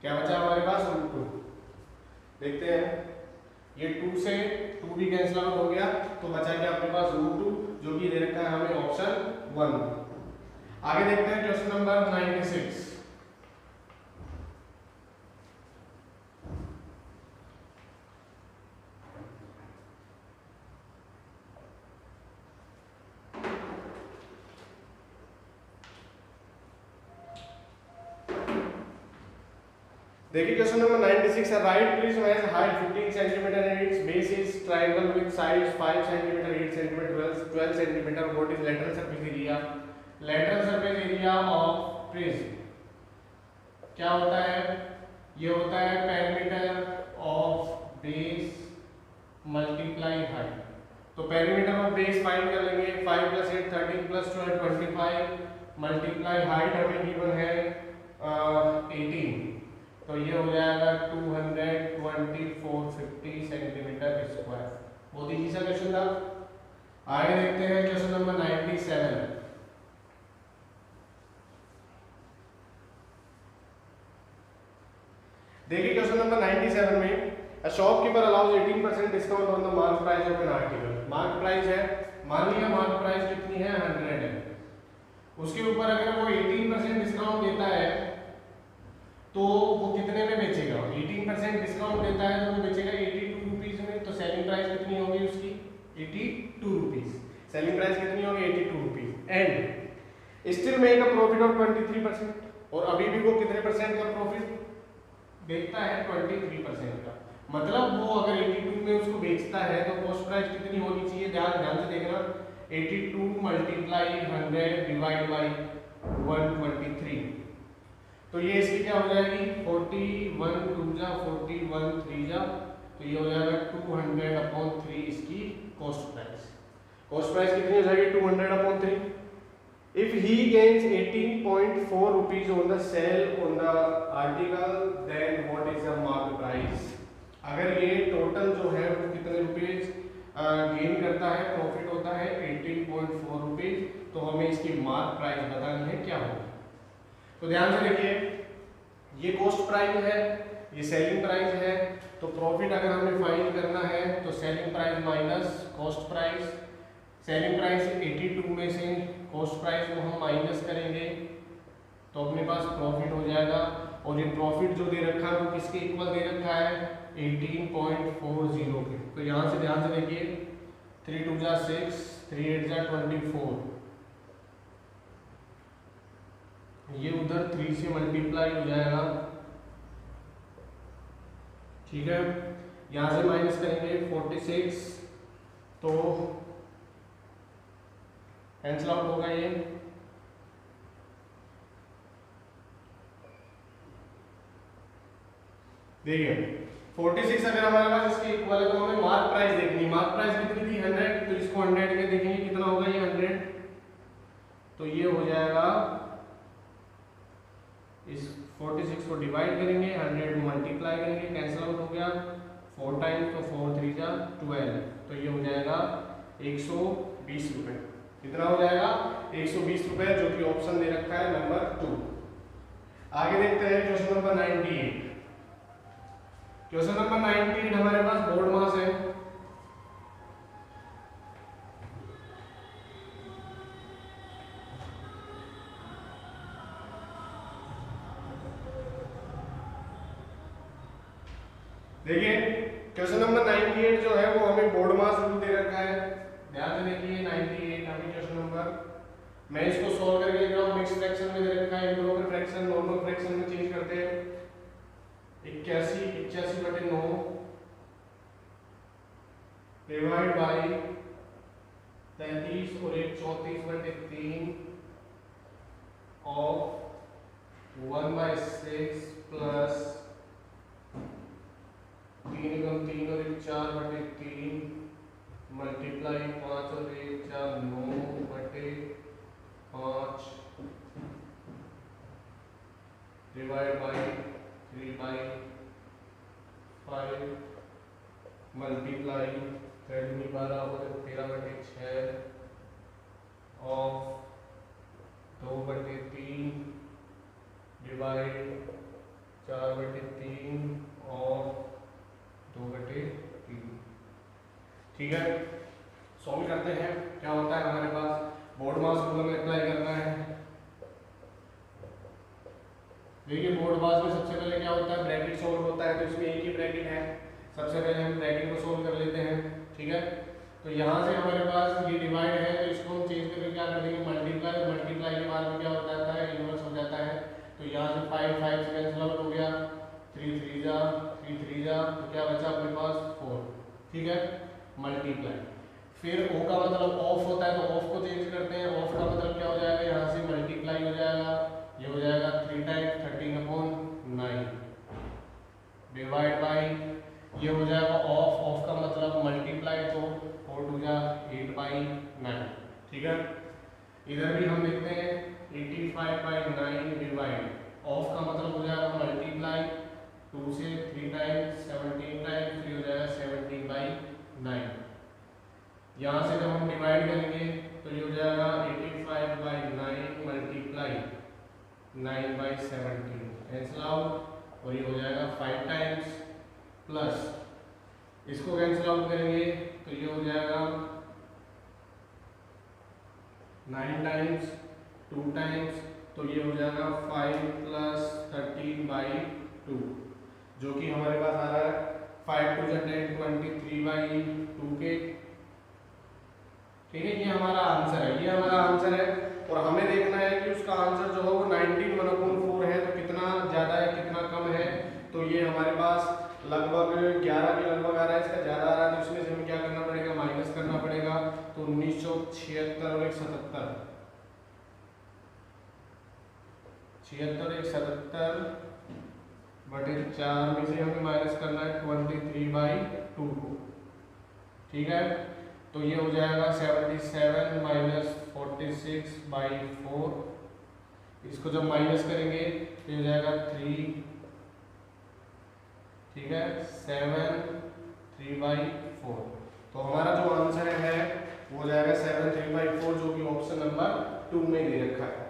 क्या बचा हमारे पास √2। देखते हैं ये 2 से 2 भी कैंसिल आउट हो गया तो बचा क्या अपने पास √2 जो कि दे रखा है हमें ऑप्शन 1। आगे देखते हैं क्वेश्चन नंबर 96। देखिए क्वेश्चन नंबर 96 है right prism has height 15 centimetre and it's base is triangle with sides 5 centimetre 8 centimetre 12 centimetre. What is lateral surface area. Lateral surface area of prism क्या होता है, ये होता है perimeter of base multiply height. तो perimeter of base find कर लेंगे 5 + 8 13 + 12 25 multiply height हमें गिवन है 18 तो ये हो जाएगा 22450 सेंटीमीटर स्क्वायर। बहुत इजी सा क्वेश्चन था। आगे देखते हैं क्वेश्चन नंबर 97। देखिए क्वेश्चन नंबर 97 में a shopkeeper allows 18% discount on the mark price of an article. Mark price है, मान लिया मार्क प्राइस कितनी है 100 है, उसके ऊपर अगर वो 18% डिस्काउंट देता है तो वो कितने में बेचेगा। 18% डिस्काउंट देता है तो वो बेचेगा 82 रुपीस में। तो सेलिंग प्राइस कितनी होगी उसकी 82 रुपीस। सेलिंग प्राइस कितनी होगी 82 rupees and still make a profit of 23%। और अभी भी वो कितने परसेंट का प्रॉफिट देखता है, 23% का। मतलब वो अगर 82 में उसको बेचता है तो कॉस्ट प्राइस कितनी होनी चाहिए, ध्यान से देखना, 82 मल्टीप्लाई 100 डिवाइड बाई 123, तो ये इसकी क्या हो जाएगी, 41 2 जा 41 3 जा, तो ये हो जाएगा 200/3 इसकी कॉस्ट प्राइस। कॉस्ट प्राइस कितनी हो जाएगी, 200/3। If he gains 18.4 rupees on the sale on the article, then what is the mark price? अगर ये टोटल जो है वो कितने रुपीज गेन करता है, प्रॉफिट होता है 18.4 रुपीज, तो हमें इसकी मार्क प्राइस बतानी है क्या होगी। तो ध्यान से देखिए, ये कॉस्ट प्राइस है, ये सेलिंग प्राइस है, तो प्रॉफिट अगर हमें फाइंड करना है तो selling price minus cost price, selling price 82 में से कॉस्ट प्राइस को हम माइनस करेंगे तो अपने पास प्रॉफिट हो जाएगा। और ये प्रॉफिट जो दे रखा है वो किसके इक्वल दे रखा है, 18.40 के। तो यहाँ से ध्यान से देखिए, 3 2 जा 6, 3 8 जा 24, ये उधर 3 से मल्टीप्लाई हो जाएगा, ठीक है। यहाँ से माइनस करेंगे 46, तो कैंसिल आउट होगा ये, देखिए 46 अगर हमारे पास इसके इक्वल है तो हमें मार्क प्राइस देखनी, मार्क प्राइस कितनी थी 100, तो इसको 100 के देखेंगे कितना होगा ये 100, तो ये हो जाएगा, इस 46 को डिवाइड करेंगे, 100 मल्टीप्लाई करेंगे, कैंसिल आउट हो गया, 4 टाइम्स तो 4 3 जा 12, तो ये हो जाएगा 120 रुपए। कितना हो जाएगा, 120 रुपए, जो कि ऑप्शन दे रखा है नंबर 2। आगे देखते हैं क्वेश्चन नंबर 98। क्वेश्चन नंबर 98 हमारे पास बोर्ड मास है। देखिए क्वेश्चन नंबर 98 जो है वो हमें बोर्ड मास रूल दे रखा है, ध्यान से देखिए 98 हमें क्वेश्चन नंबर, मैं इसको सॉल्व करके देख रहा हूँ, मिक्स फ्रैक्शन में दे रखा है, इंटीग्रल फ्रैक्शन नॉर्मल फ्रैक्शन में चेंज करते हैं, 81/9 डिवाइड बाई 33 और 34/3 ऑफ 1/6 प्लस 3 और 4/3 मल्टीप्लाई 5 और 1 4 9/5 डिवाइड बाई 3/5 मल्टीप्लाई 12 और 13/6 ऑफ 2/3 डिवाइड 4/3 और 2/3, ठीक है। सॉल्व करते हैं, क्या होता है हमारे पास, बोर्ड मास रूल में अप्लाई करना है। देखिए बोर्ड मास में सबसे पहले क्या होता है, ब्रैकेट सॉल्व होता है, तो इसमें एक ही ब्रैकेट है, सबसे पहले हम ब्रैकेट को सॉल्व कर लेते हैं, ठीक है। तो यहाँ से हमारे पास ये डिवाइड है, तो इसको हम चेंज करके क्या कर देंगे, मल्टीप्लाई, मल्टीप्लाई के बाद में क्या हो जाता है, इनवर्स हो जाता है, तो यहाँ से 5 5 से कैंसिल आउट हो गया, 3 3 जा 3 3 जा, तो क्या बचा अपने पास 4, ठीक है, मल्टीप्लाई। फिर ओ का मतलब ऑफ होता है, तो ऑफ को चेंज करते हैं, ऑफ का मतलब क्या हो जाएगा, यहाँ से मल्टीप्लाई हो जाएगा, ये हो जाएगा 3 टाइम्स 13/9 डिवाइड बाई, ये हो जाएगा ऑफ, ऑफ का मतलब मल्टीप्लाई, तो 4 2 जा 8/9, ठीक है। इधर भी हम देखते हैं 85/9 डिवाइड, ऑफ का मतलब हो जाएगा मल्टीप्लाई, 2 से 3 टाइम्स 17 टाइम्स, फिर हो जाएगा 17/9। यहाँ से जब हम डिवाइड करेंगे तो ये हो जाएगा 85/9 मल्टीप्लाई 9/17, कैंसिल आउट, और ये हो जाएगा 5 टाइम्स प्लस, इसको कैंसिल आउट करेंगे तो ये हो जाएगा 9 टाइम्स 2 टाइम्स, तो ये हो जाएगा 5 + 13/2, जो कि हमारे पास आ रहा है 5 2 जा 10 23/2 के, ठीक है। ये हमारा आंसर है, ये हमारा आंसर है, और हमें देखना है कि उसका आंसर जो है वो 19/4 है 177, 76 1 77 बटे 4 में से हमें माइनस करना है 23/2 को। ठीक है, तो ये हो जाएगा 77 माइनस 46/4। इसको जब माइनस करेंगे तो ये हो जाएगा 3, ठीक है, 7 3/4। तो हमारा जो आंसर है वो हो जाएगा 7 3/4, जो कि ऑप्शन नंबर 2 में दे रखा है।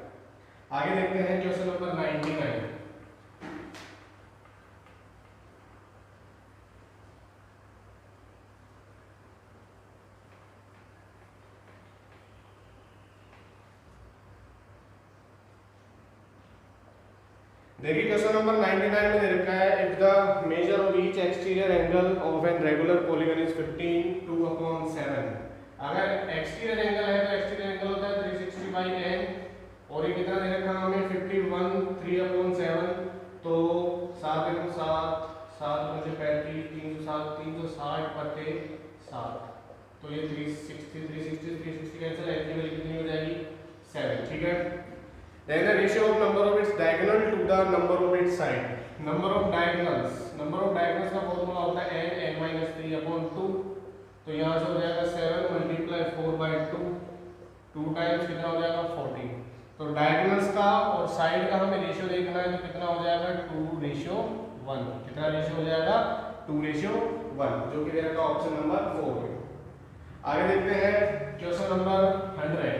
आगे देखते हैं क्वेश्चन नंबर 99। देखिए क्वेश्चन नंबर 99 में दे रखा है if the measure of each exterior angle of an regular polygon is 15 2/7। अगर एक्सटीरियर एंगल है तो एक्सटीरियर एंगल होता है 360/n, और ये कितना दे रखा है हमें 51 3/7। तो 7 × 7 7 × 35 360 360/7। तो ये 360 कैंसिल है, इतनी वैल्यू कितनी हो जाएगी 7। ठीक है, then the ratio of number of its diagonal to the number of its side। number of diagonals का फॉर्मूला होता है n-3/2। तो यहाँ से हो जाएगा 7 × 4/2, 2 टाइम्स कितना हो जाएगा 14। तो डायगोनल्स का और साइड का हमें रेशियो देखना है, तो कितना हो जाएगा 2:1। कितना रेशियो हो जाएगा 2:1, जो कि दे रखा ऑप्शन नंबर 4 में। आगे देखते हैं क्वेश्चन नंबर 100।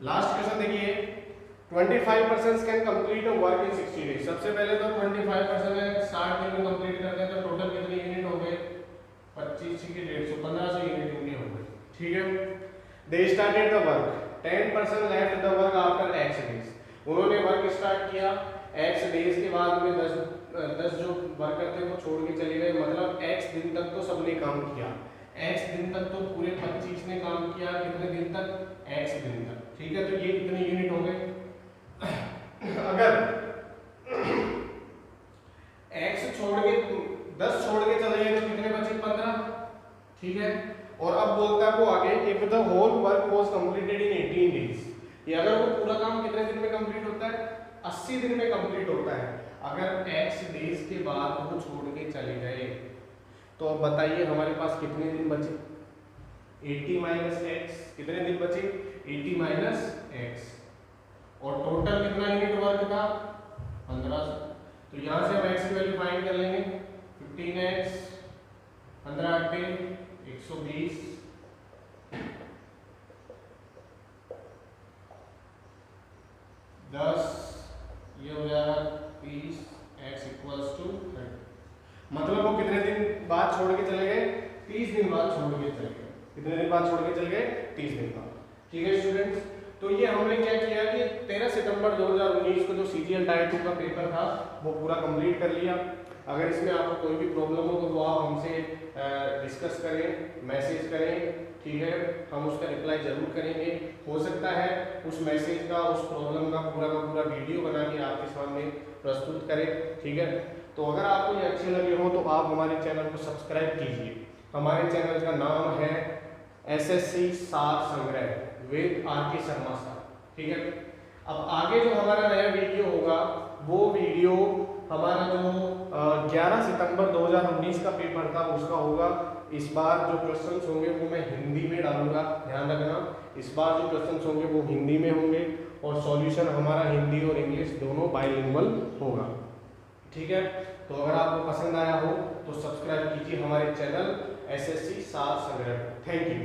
लास्ट क्वेश्चन देखिए, 25% can complete a work in 60 days. सबसे पहले तो 25% है 60 दिन में कंप्लीट करते हैं, तो टोटल कितने यूनिट हो गए 25 के 150 1500 यूनिट इनके हो गए। ठीक है, they started the work, 10% left the work after x days. उन्होंने वर्क स्टार्ट किया, x डेज के बाद में 10 जो वर्कर थे वो छोड़ के चले गए। मतलब x दिन तक तो सबने काम किया, x दिन तक तो पूरे 25 ने काम किया। कितने दिन तक x दिन तक। ठीक है, तो ये कितने यूनिट हो गए। अगर x छोड़ के 10 छोड़ के चले गए तो कितने बचे 15। ठीक है, और अब बोलता है वो आगे if the whole work was completed in 18 days. ये अगर वो पूरा काम कितने दिन में कंप्लीट होता है 80 दिन में कंप्लीट होता है। अगर x डेज के बाद वो छोड़ के चले गए तो अब बताइए हमारे पास कितने दिन बचे 80 - x। कितने दिन बचे 80 - x, और टोटल कितना यूनिट वर्क था 1500। तो यहां से हम x की वैल्यू फाइंड कर लेंगे। 15x 15 × 8 120, 10 ये हो जाएगा 30, x = 30। मतलब वो कितने दिन बाद छोड़ के चले गए 30 दिन बाद छोड़ के चले गए। कितने दिन बाद छोड़ के चले गए 30 दिन बाद। ठीक है स्टूडेंट्स, तो ये हमने क्या किया कि 13 सितंबर 2019 को जो CGL टायर 2 का पेपर था वो पूरा कंप्लीट कर लिया। अगर इसमें आपको कोई भी प्रॉब्लम हो तो वो आप हमसे डिस्कस करें, मैसेज करें। ठीक है, हम उसका रिप्लाई जरूर करेंगे। हो सकता है उस मैसेज का, उस प्रॉब्लम का पूरा वीडियो बना के आपके सामने प्रस्तुत करें। ठीक है, तो अगर आपको ये अच्छे लगे हो तो आप हमारे चैनल को सब्सक्राइब कीजिए। हमारे चैनल का नाम है SSC सार संग्रह विद RK शर्मा सर। ठीक है, अब आगे जो हमारा नया वीडियो होगा वो वीडियो हमारा जो 11 सितंबर 2019 का पेपर था उसका होगा। इस बार जो क्वेश्चंस होंगे वो मैं हिंदी में डालूंगा, ध्यान रखना। इस बार जो क्वेश्चंस होंगे वो हिंदी में होंगे और सॉल्यूशन हमारा हिंदी और इंग्लिश दोनों बाइलिंगुअल होगा। ठीक है, तो अगर आपको पसंद आया हो तो सब्सक्राइब कीजिए हमारे चैनल SSC सार संग्रह। Thank you.